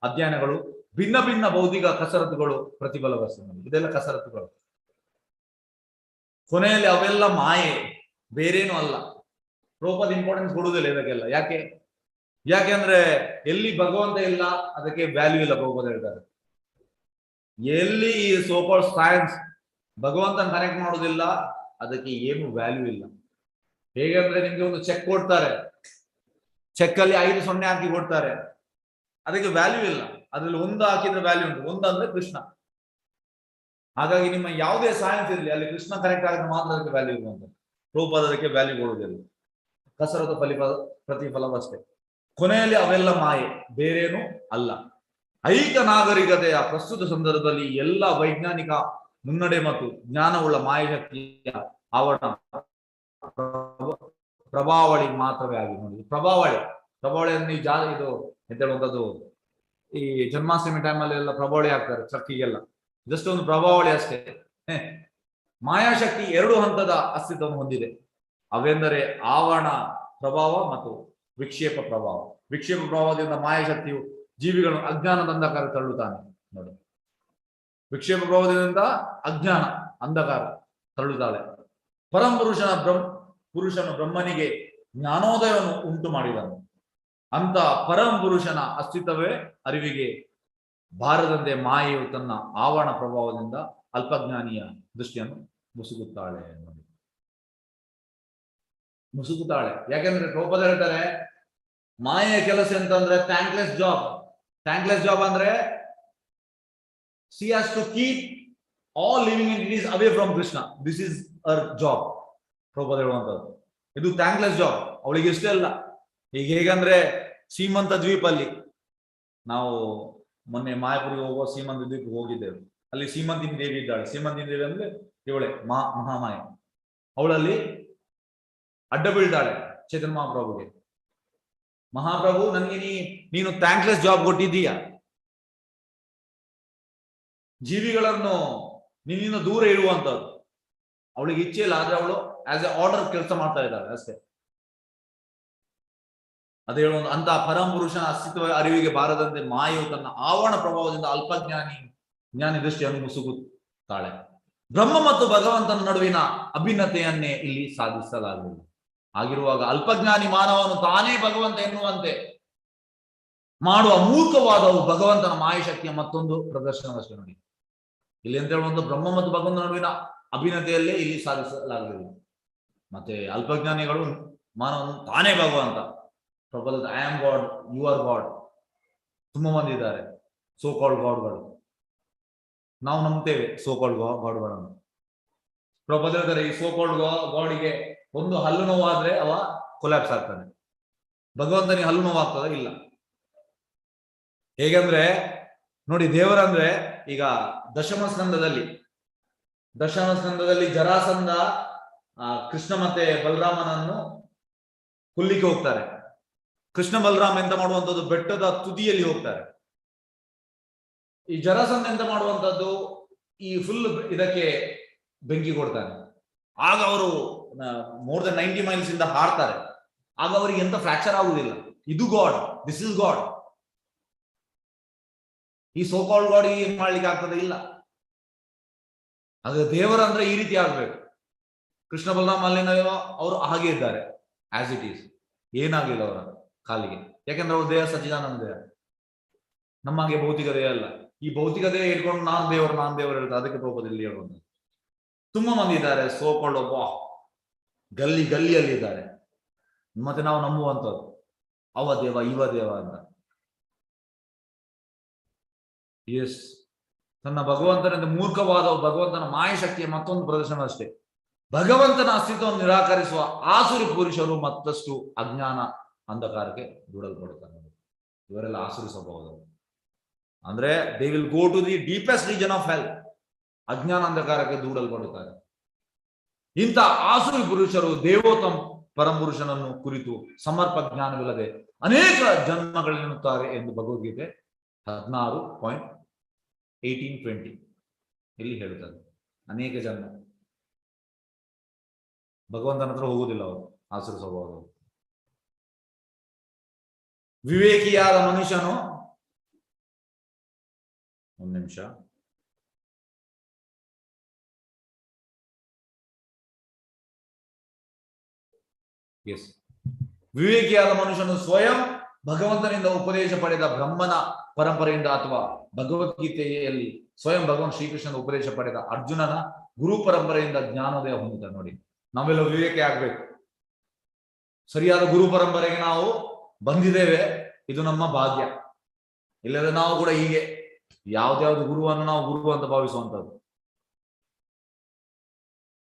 ಅಧ್ಯಯನಗಳು ಭಿನ್ನ ಭಿನ್ನ ಬೌದ್ಧಿಕ ಕಸರತ್ತುಗಳು ಪ್ರತಿಫಲವಸ್ತದೆ. ಇದೆಲ್ಲ ಕಸರತ್ತುಗಳು. ಕೊನೆಯಲ್ಲಿ ಅವೆಲ್ಲ ಮಾಯೆ, ಬೇರೇನೂ ಅಲ್ಲ. ಪ್ರಭುಪಾದ ಇಂಪಾರ್ಟೆನ್ಸ್ ಕೊಡುವುದಿಲ್ಲ ಇದಕ್ಕೆಲ್ಲ. ಯಾಕೆಂದ್ರೆ ಎಲ್ಲಿ ಭಗವಂತ ಇಲ್ಲ ಅದಕ್ಕೆ ವ್ಯಾಲ್ಯೂ ಇಲ್ಲ. ಪ್ರಭುಪಾದ ಹೇಳ್ತಾರೆ, ಎಲ್ಲಿ ಈ ಸೋಕಾಲ್ಡ್ ಸೈನ್ಸ್ ಭಗವಂತನ ಕನೆಕ್ಟ್ ಮಾಡೋದಿಲ್ಲ ಅದಕ್ಕೆ ಏನು ವ್ಯಾಲ್ಯೂ ಇಲ್ಲ. ಹೇಗಂದ್ರೆ ನಿಮ್ಗೆ ಒಂದು ಚೆಕ್ ಕೊಡ್ತಾರೆ, ಚೆಕ್ ಅಲ್ಲಿ 5 0 ಹಾಕಿ ಕೊಡ್ತಾರೆ, ಅದಕ್ಕೆ ವ್ಯಾಲ್ಯೂ ಇಲ್ಲ. ಅದ್ರಲ್ಲಿ 1 ಹಾಕಿದ್ರೆ ವ್ಯಾಲ್ಯೂ ಉಂಟು. 1 ಅಂದ್ರೆ ಕೃಷ್ಣ. ಹಾಗಾಗಿ ನಿಮ್ಮ ಯಾವುದೇ ಸೈನ್ಸ್ ಇರಲಿ, ಅಲ್ಲಿ ಕೃಷ್ಣ ಕನೆಕ್ಟ್ ಆಗಿದ್ರೆ ಮಾತ್ರ ಅದಕ್ಕೆ ವ್ಯಾಲ್ಯೂ ಇರುವಂತ. ಪ್ರಭುಪಾದ ಅದಕ್ಕೆ ವ್ಯಾಲ್ಯೂ ಕೊಡುವುದಿಲ್ಲ. ಕಸರತ್ತು ಪ್ರತಿಫಲವಷ್ಟೇ. ಕೊನೆಯಲ್ಲಿ ಅವೆಲ್ಲ ಮಾಯೆ, ಬೇರೇನೂ ಅಲ್ಲ. ಐಕ ನಾಗರಿಕತೆಯ ಪ್ರಸ್ತುತ ಸಂದರ್ಭದಲ್ಲಿ ಎಲ್ಲ ವೈಜ್ಞಾನಿಕ ಮುನ್ನಡೆ ಮತ್ತು ಜ್ಞಾನವುಳ್ಳ ಮಾಯಶಕ್ತಿಯ ಆವರಣ ಪ್ರಭಾವಳಿ ಮಾತ್ರವೇ ಆಗಿ ನೋಡಿ. ಪ್ರಭಾವಳಿಯನ್ನು ಇದು ಎಂತ ಹೇಳುವಂಥದ್ದು, ಈ ಜನ್ಮಾಷ್ಟಮಿ ಟೈಮಲ್ಲಿ ಎಲ್ಲ ಪ್ರಭಾವಳಿ ಹಾಕ್ತಾರೆ ಟ್ರಕ್ಕಿಗೆಲ್ಲ. ಜಸ್ಟ್ ಒಂದು ಪ್ರಭಾವಳಿ ಅಷ್ಟೇ. ಮಾಯಾಶಕ್ತಿ 2 ಹಂತದ ಅಸ್ತಿತ್ವವನ್ನು ಹೊಂದಿದೆ. ಅವೆಂದರೆ ಆವರಣ ಪ್ರಭಾವ ಮತ್ತು ವಿಕ್ಷೇಪ ಪ್ರಭಾವ. ವಿಕ್ಷೇಪ ಪ್ರಭಾವದಿಂದ ಮಾಯಾಶಕ್ತಿಯು ಜೀವಿಗಳನ್ನು ಅಜ್ಞಾನದ ಅಂಧಕಾರ ತಳ್ಳುತ್ತಾನೆ ನೋಡಿ. ವಿಕ್ಷೇಪ ಪ್ರಭಾವದಿಂದ ಅಜ್ಞಾನ ಅಂಧಕಾರ ತಳ್ಳುತ್ತಾಳೆ. ಪುರುಷನು ಬ್ರಹ್ಮನಿಗೆ ಜ್ಞಾನೋದಯವನ್ನು ಉಂಟು ಮಾಡಿದನು. ಅಂತ ಪರಂ ಪುರುಷನ ಅಸ್ತಿತ್ವವೇ ಅರಿವಿಗೆ ಬಾರದಂತೆ ಮಾಯೆಯು ತನ್ನ ಆವರಣ ಪ್ರಭಾವದಿಂದ ಅಲ್ಪಜ್ಞಾನಿಯ ದೃಷ್ಟಿಯನ್ನು ಮುಸುಗುತ್ತಾಳೆ. ಯಾಕೆಂದ್ರೆ ಪ್ರಭುಪಾದ ಹೇಳ್ತಾರೆ, ಮಾಯೆಯ ಕೆಲಸ ಅಂತಂದ್ರೆ ಥ್ಯಾಂಕ್ಲೆಸ್ ಜಾಬ್ ಅಂದ್ರೆ she has to keep all living entities away from Krishna. This is her job. Prabhupada ಹೇಳುವಂಥದ್ದು ಇದು ಥ್ಯಾಂಕ್ಲೆಸ್ ಜಾಬ್. ಅವಳಿಗೆ ಇಷ್ಟೇ ಅಲ್ಲ. ಈಗ ಹೇಗಂದ್ರೆ ಸೀಮಂತ ದ್ವೀಪಲ್ಲಿ, ನಾವು ಮೊನ್ನೆ ಮಾಯಾಪುರಿಗೆ ಹೋಗುವ ಸೀಮಂತ ದ್ವೀಪಕ್ಕೆ ಹೋಗಿದ್ದೇವೆ. ಅಲ್ಲಿ ಸೀಮಂತಿನ ದೇವಿ ಇದ್ದಾಳೆ. ಸೀಮಂತಿನ ದೇವಿ ಅಂದ್ರೆ ಇವಳೆ ಮಹಾಮಾಯ. ಅವಳಲ್ಲಿ ಅಡ್ಡ ಬೀಳ್ತಾಳೆ ಚೈತನ್ಯ ಮಹಾಪ್ರಭುಗೆ. ಮಹಾಪ್ರಭು, ನನಗೆ ನೀನು ಥ್ಯಾಂಕ್ಲೆಸ್ ಜಾಬ್ ಕೊಟ್ಟಿದ್ದೀಯ, ಜೀವಿಗಳನ್ನು ನಿನ್ನಿಂದ ದೂರ ಇರುವಂತದ್ದು. ಅವಳಿಗೆ ಇಚ್ಛೆ ಇಲ್ಲ, ಆದ್ರೆ ಅವಳು ಆಸ್ ಎ ಆರ್ಡರ್ ಕೆಲಸ ಮಾಡ್ತಾ ಇದ್ದಾಳೆ ಅಷ್ಟೇ. ಅದೇ ಹೇಳುವ ಅಂತ ಪರಮ ಪುರುಷನ ಅಸ್ತಿತ್ವ ಅರಿವಿಗೆ ಬಾರದಂತೆ ಮಾಯು ತನ್ನ ಆವರಣ ಪ್ರಭಾವದಿಂದ ಜ್ಞಾನಿ ದೃಷ್ಟಿಯನ್ನು ಮುಸುಗುತ್ತಾಳೆ. ಬ್ರಹ್ಮ ಮತ್ತು ಭಗವಂತನ ನಡುವಿನ ಅಭಿನ್ನತೆಯನ್ನೇ ಇಲ್ಲಿ ಸಾಧಿಸಲಾಗಲಿಲ್ಲ. ಆಗಿರುವಾಗ ಅಲ್ಪಜ್ಞಾನಿ ಮಾನವನು ತಾನೇ ಭಗವಂತ ಎನ್ನುವಂತೆ ಮಾಡುವ ಮೂರ್ಖವಾದವು ಭಗವಂತನ ಮಾಯಶಕ್ತಿಯ ಮತ್ತೊಂದು ಪ್ರದರ್ಶನವಷ್ಟೇ. ನೋಡಿ, ಇಲ್ಲಿ ಅಂತ ಹೇಳುವಂತ ಬ್ರಹ್ಮ ಮತ್ತು ಭಗವಂತನ ನಡುವಿನ ಅಭಿನ್ನತೆಯಲ್ಲೇ ಇಲ್ಲಿ ಸಾಧಿಸಲಾಗಲಿಲ್ಲ. ಮತ್ತೆ ಅಲ್ಪಜ್ಞಾನಿಗಳು ಮಾನವನು ತಾನೇ ಭಗವಂತ, ಪ್ರಪಂಚದ I am God, you are God, ತುಂಬಾ ಮಂದಿ ಇದ್ದಾರೆ ಸೋ ಕಾಲ್ಡ್ ಗಾಡ್ಗಳು. ನಾವು ನಂಬ್ತೇವೆ ಸೋ ಕಾಲ್ಡ್ ಗಾಡ್ಗಳನ್ನು. ಪ್ರಪಂಚ ಹೇಳ್ತಾರೆ ಈ ಸೋ ಕಾಲ್ಡ್ ಗಾಡಿಗೆ ಒಂದು ಹಲ್ಲು ನೋವಾದ್ರೆ ಅವ ಕೊಲ್ಯಾಪ್ಸ್ ಆಗ್ತಾನೆ. ಭಗವಂತನಿಗೆ ಹಲ್ಲು ನೋವಾಗ್ತದ? ಇಲ್ಲ. ಹೇಗಂದ್ರೆ ನೋಡಿ, ದೇವರಂದ್ರೆ ಈಗ ದಶಮ ಸ್ಕಂದದಲ್ಲಿ ಜರಾಸಂಧ ಕೃಷ್ಣ ಮತ್ತೆ ಬಲರಾಮನನ್ನು ಕೊಲ್ಲಿಕ್ಕೆ ಹೋಗ್ತಾರೆ. ಕೃಷ್ಣ ಬಲರಾಮ ಎಂತ ಮಾಡುವಂತದ್ದು, ಬೆಟ್ಟದ ತುದಿಯಲ್ಲಿ ಹೋಗ್ತಾರೆ. ಈ ಜರಾಸಂಧ ಎಂತ ಮಾಡುವಂತದ್ದು, ಈ ಫುಲ್ ಇದಕ್ಕೆ ಬೆಂಕಿ ಕೊಡ್ತಾನೆ. ಆಗ ಅವರು ಮೋರ್ ದನ್ 90 ಮೈಲ್ಸ್ ಇಂದ ಹಾಡ್ತಾರೆ. ಆಗ ಅವರಿಗೆ ಎಂತ ಫ್ರಾಕ್ಚರ್ ಆಗುದಿಲ್ಲ. ಇದು ಗಾಡ್, ದಿಸ್ ಇಸ್ ಗಾಡ್. ಈ ಸೋಕಾಲ್ಡ್ ಗಾಡ್ ಏನ್ ಮಾಡ್ಲಿಕ್ಕೆ ಆಗ್ತದೆ? ಇಲ್ಲ. ಆದ್ರೆ ದೇವರಂದ್ರೆ ಈ ರೀತಿ ಆಗ್ಬೇಕು. ಕೃಷ್ಣ ಬಲರಾಮ ಅಲ್ಲಿನ ಅವರು ಹಾಗೆ ಇದ್ದಾರೆ, ಆಸ್ ಇಟ್ ಈಸ್. ಏನಾಗಿಲ್ಲ ಅವರ ಕಾಲಿಗೆ, ಯಾಕೆಂದ್ರೆ ಅವ್ರ ದೇಹ ಸಚ್ಚಿದಾನಂದ ದೇಹ, ನಮಗೆ ಭೌತಿಕ ದೇಹ ಅಲ್ಲ. ಈ ಭೌತಿಕ ದೇಹ ಇಟ್ಕೊಂಡು ನಾನ್ ದೇವರು ಹೇಳ್ತಾರೆ. ಅದಕ್ಕೆ ಪ್ರಭುದಲ್ಲಿ ಹೇಳುವಂತ ತುಂಬಾ ಮಂದಿ ಇದ್ದಾರೆ ಸೋಕಾಲ್ಡ್ ಒಬ್ಬ ಗಲ್ಲಿಯಲ್ಲಿ ಇದ್ದಾರೆ. ಮತ್ತೆ ನಾವು ನಂಬುವಂಥದ್ದು ಅವ ದೇವ ಇವ ದೇವ ಅಂತ. ಎಸ್, ತನ್ನ ಭಗವಂತನ ಮೂರ್ಖವಾದ ಭಗವಂತನ ಮಾಯಶಕ್ತಿಯ ಮತ್ತೊಂದು ಪ್ರದರ್ಶನ ಅಷ್ಟೇ. ಭಗವಂತನ ಅಸ್ತಿತ್ವವನ್ನು ನಿರಾಕರಿಸುವ ಆಸುರಿ ಪುರುಷರು ಮತ್ತಷ್ಟು ಅಜ್ಞಾನ ಅಂಧಕಾರಕ್ಕೆ ದೂಡಲ್ಪಡುತ್ತಾರೆ. ಇವರೆಲ್ಲ ಆಸುರಿ ಸ್ವಭಾವದವರು. ಅಂದ್ರೆ they will go to the deepest region of hell. ಅಜ್ಞಾನ ಅಂಧಕಾರಕ್ಕೆ ದೂಡಲ್ಪಡುತ್ತಾರೆ. ಇಂಥ ಆಸುರಿ ಪುರುಷರು ದೇವೋತ್ತಮ ಪರಮಪುರುಷನನ್ನು ಕುರಿತು ಸಮರ್ಪ ಜ್ಞಾನವಿಲ್ಲದೆ ಅನೇಕ ಜನ್ಮಗಳನ್ನುತ್ತಾರೆ ಎಂದು ಭಗವದ್ಗೀತೆ 16:18-20 ಇಲ್ಲಿ ಹೇಳುತ್ತದೆ. ಅನೇಕ ಜನ್ಮ ಭಗವಂತನ ಹತ್ರ ಹೋಗುವುದಿಲ್ಲ ಅವರು, ಆಸುರ ಸ್ವಭಾವದವರು. ವಿವೇಕಿಯಾದ ಮನುಷ್ಯನು, ಒಂದು ನಿಮಿಷ, ಎಸ್, ವಿವೇಕಿಯಾದ ಮನುಷ್ಯನು ಸ್ವಯಂ ಭಗವಂತನಿಂದ ಉಪದೇಶ ಪಡೆದ ಬ್ರಹ್ಮನ ಪರಂಪರೆಯಿಂದ ಅಥವಾ ಭಗವದ್ಗೀತೆಯಲ್ಲಿ ಸ್ವಯಂ ಭಗವಂತ ಶ್ರೀಕೃಷ್ಣನ ಉಪದೇಶ ಪಡೆದ ಅರ್ಜುನನ ಗುರು ಪರಂಪರೆಯಿಂದ ಜ್ಞಾನೋದಯ ಹೊಂದುತ್ತಾರೆ. ನೋಡಿ, ನಾವೆಲ್ಲ ವಿವೇಕೆ ಆಗ್ಬೇಕು. ಸರಿಯಾದ ಗುರು ಪರಂಪರೆಗೆ ನಾವು ಬಂದಿದ್ದೇವೆ, ಇದು ನಮ್ಮ ಭಾಗ್ಯ. ಇಲ್ಲದೆ ನಾವು ಕೂಡ ಹೀಗೆ ಯಾವ್ದಾವ್ದು ಗುರುವನ್ನು ನಾವು ಗುರು ಅಂತ ಭಾವಿಸುವಂತದ್ದು.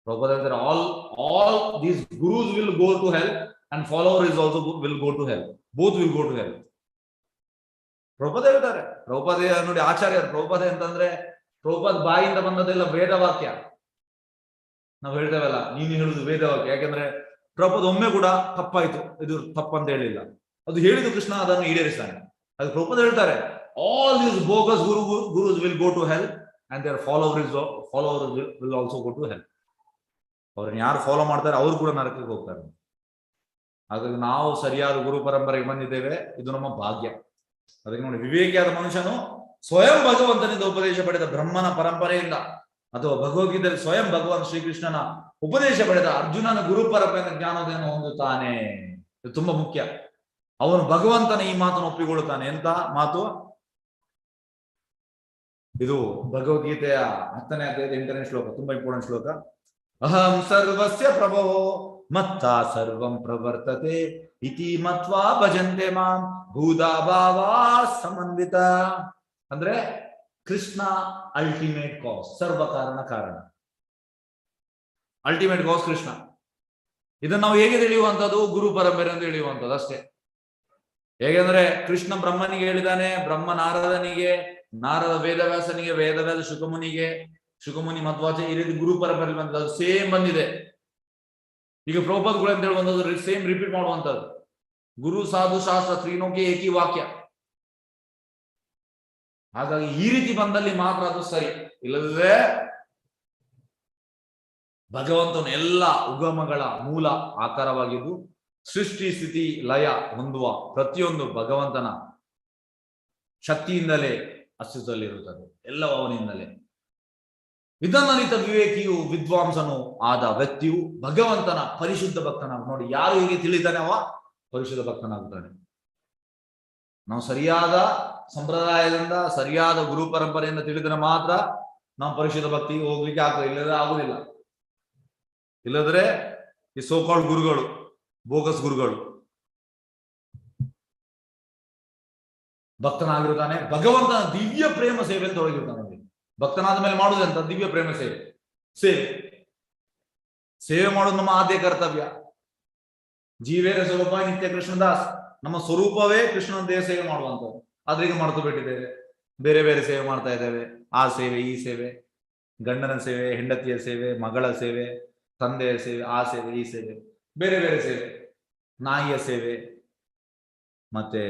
all these gurus will go to hell and follower is also will go to hell. Both will go to hell. Prabhupada ಹೇಳ್ತಾರೆ. ಪ್ರಭುಪಾದ ನೋಡಿ, ಆಚಾರ್ಯರು ಪ್ರಭುಪಾದ ಅಂತಂದ್ರೆ ಪ್ರಭುಪಾದ ಬಾಯಿಂದ ಬಂದದೆಲ್ಲ ವೇದವಾಕ್ಯ. ನಾವು ಹೇಳ್ತೇವಲ್ಲ, ನೀನು ಹೇಳುದು ವೇದವಾಕ್ಯ. ಯಾಕೆಂದ್ರೆ ಪ್ರಭುಪಾದ ಒಮ್ಮೆ ಕೂಡ ತಪ್ಪಾಯ್ತು, ಇದು ತಪ್ಪಂತ ಹೇಳಿಲ್ಲ. ಅದು ಹೇಳಿದ್ದು ಕೃಷ್ಣ ಅದನ್ನು ಈಡೇರಿಸ್ತಾನೆ. ಅದು ಪ್ರಭುಪಾದ ಹೇಳ್ತಾರೆ, all these bogus gurus will go to hell and their followers will also go to hell. ಅವ್ರನ್ನ ಯಾರು ಫಾಲೋ ಮಾಡ್ತಾರೆ ಅವರು ಕೂಡ ನರಕಕ್ಕೆ ಹೋಗ್ತಾರೆ. ಹಾಗಾಗಿ ನಾವು ಸರಿಯಾದ ಗುರು ಪರಂಪರೆಗೆ ಬಂದಿದ್ದೇವೆ, ಇದು ನಮ್ಮ ಭಾಗ್ಯ. ಅದಕ್ಕೆ ನೋಡಿ, ವಿವೇಕಿಯಾದ ಮನುಷ್ಯನು ಸ್ವಯಂ ಭಗವಂತನಿಂದ ಉಪದೇಶ ಪಡೆದ ಬ್ರಹ್ಮನ ಪರಂಪರೆಯಿಂದ ಅಥವಾ ಭಗವದ್ಗೀತೆಯಲ್ಲಿ ಸ್ವಯಂ ಭಗವಾನ್ ಶ್ರೀಕೃಷ್ಣನ ಉಪದೇಶ ಪಡೆದ ಅರ್ಜುನನ ಗುರು ಪರಂಪರೆಯಿಂದ ಜ್ಞಾನೋದಯವನ್ನು ಹೊಂದುತ್ತಾನೆ. ಇದು ತುಂಬಾ ಮುಖ್ಯ. ಅವನು ಭಗವಂತನ ಈ ಮಾತನ್ನು ಒಪ್ಪಿಕೊಳ್ಳುತ್ತಾನೆ. ಎಂತ ಮಾತು ಇದು? ಭಗವದ್ಗೀತೆಯ 10ನೇ ಅಧ್ಯಾಯದ 8ನೇ ಶ್ಲೋಕ, ತುಂಬಾ ಇಂಪಾರ್ಟೆಂಟ್ ಶ್ಲೋಕ. ಅಹಂ ಸರ್ವಸ್ಯ ಪ್ರಭವೋ ಮತ್ತಾ ಸರ್ವಂ ಪ್ರವರ್ತತೆ ಇತಿ ಮತ್ವಾ ಭಜಂತೆ ಮಾಂ ಭೂತಾ ಭಾವಾ ಸಮನ್ವಿತ. ಅಂದ್ರೆ ಕೃಷ್ಣ ಅಲ್ಟಿಮೇಟ್ ಕಾಸ್, ಸರ್ವ ಕಾರಣ. ಅಲ್ಟಿಮೇಟ್ ಕಾಸ್ ಕೃಷ್ಣ. ಇದನ್ನು ನಾವು ಹೇಗೆ ತಿಳಿಯುವಂಥದ್ದು? ಗುರು ಪರಂಪರೆ ಅಂತ ತಿಳಿಯುವಂಥದ್ದು ಅಷ್ಟೇ. ಹೇಗೆಂದ್ರೆ ಕೃಷ್ಣ ಬ್ರಹ್ಮನಿಗೆ ಹೇಳಿದಾನೆ, ಬ್ರಹ್ಮ ನಾರದನಿಗೆ ನಾರದ ವೇದವ್ಯಾಸನಿಗೆ, ವೇದವ್ಯಾಸ ಶುಕಮುನಿಗೆ, ಶುಕಮುನಿ ಮಧ್ವಾಚಾರ್ಯ, ಈ ರೀತಿ ಗುರು ಪರಂಪರೆಯಲ್ಲಿ ಬಂದದ್ದು ಸೇಮ್ ಬಂದಿದೆ. ಈಗ ಪ್ರಭುಪಾದಗಳು ಅಂತ ಹೇಳಿ ಬಂದದ್ದು ಸೇಮ್ ರಿಪೀಟ್ ಮಾಡುವಂತದ್ದು. ಗುರು ಸಾಧು ಶಾಸ್ತ್ರ ತ್ರೀನೋಕೆ ಏಕಿ ವಾಕ್ಯ. ಹಾಗಾಗಿ ಈ ರೀತಿ ಬಂದಲ್ಲಿ ಮಾತ್ರ ಅದು ಸರಿ. ಇಲ್ಲದಿದ್ರೆ ಭಗವಂತನು ಎಲ್ಲ ಉಗಮಗಳ ಮೂಲ ಆಕಾರವಾಗಿದ್ದು ಸೃಷ್ಟಿ ಸ್ಥಿತಿ ಲಯ ಹೊಂದುವ ಪ್ರತಿಯೊಂದು ಭಗವಂತನ ಶಕ್ತಿಯಿಂದಲೇ ಅಸ್ತಿತ್ವದಲ್ಲಿರುತ್ತದೆ, ಎಲ್ಲವೂ ಅವನಿಂದಲೇ. ಇದನ್ನರಿತ ವಿವೇಕಿಯು ವಿದ್ವಾಂಸನು ಆದ ವ್ಯಕ್ತಿಯು ಭಗವಂತನ ಪರಿಶುದ್ಧ ಭಕ್ತನಾಗ. ನೋಡಿ, ಯಾರು ಹೀಗೆ ತಿಳಿತಾನೆ ಅವ ಪರಿಶುದ್ಧ ಭಕ್ತನಾಗುತ್ತಾನೆ. ನಾವು ಸರಿಯಾದ ಸಂಪ್ರದಾಯದಿಂದ, ಸರಿಯಾದ ಗುರು ಪರಂಪರೆಯಿಂದ ತಿಳಿದ್ರೆ ಮಾತ್ರ ನಾವು ಪರಿಶುದ್ಧ ಭಕ್ತಿಗೆ ಹೋಗ್ಲಿಕ್ಕೆ ಆಗ್ತದೆ, ಇಲ್ಲದ್ರೆ ಆಗುದಿಲ್ಲ. ಇಲ್ಲದ್ರೆ ಈ ಸೋಕಾಲ್ಡ್ ಗುರುಗಳು, ಬೋಗಸ್ ಗುರುಗಳು, ಭಕ್ತನಾಗಿರುತ್ತಾನೆ, ಭಗವಂತನ ದಿವ್ಯ ಪ್ರೇಮ ಸೇವೆಯಲ್ಲಿ ತೊಡಗಿರ್ತಾನೆ. ಭಕ್ತನಾದ ಮೇಲೆ ಮಾಡುವುದಂತ ದಿವ್ಯ ಪ್ರೇಮ ಸೇವೆ. ಸೇವೆ ಮಾಡೋದು ನಮ್ಮ ಆದ್ಯ ಕರ್ತವ್ಯ. ಜೀವೇರ ಸ್ವರೂಪ ನಿತ್ಯ ಕೃಷ್ಣದಾಸ್. ನಮ್ಮ ಸ್ವರೂಪವೇ ಕೃಷ್ಣನ ದೇಹ ಸೇವೆ ಮಾಡುವಂಥದ್ದು. ಆದ್ರೆ ಈಗ ಮರೆತು ಬಿಟ್ಟಿದ್ದೇವೆ, ಬೇರೆ ಬೇರೆ ಸೇವೆ ಮಾಡ್ತಾ ಇದ್ದೇವೆ. ಆ ಸೇವೆ, ಈ ಸೇವೆ, ಗಂಡನ ಸೇವೆ, ಹೆಂಡತಿಯ ಸೇವೆ, ಮಗಳ ಸೇವೆ, ತಂದೆಯ ಸೇವೆ, ಆ ಸೇವೆ, ಈ ಸೇವೆ, ಬೇರೆ ಬೇರೆ ಸೇವೆ, ನಾಯಿಯ ಸೇವೆ, ಮತ್ತೆ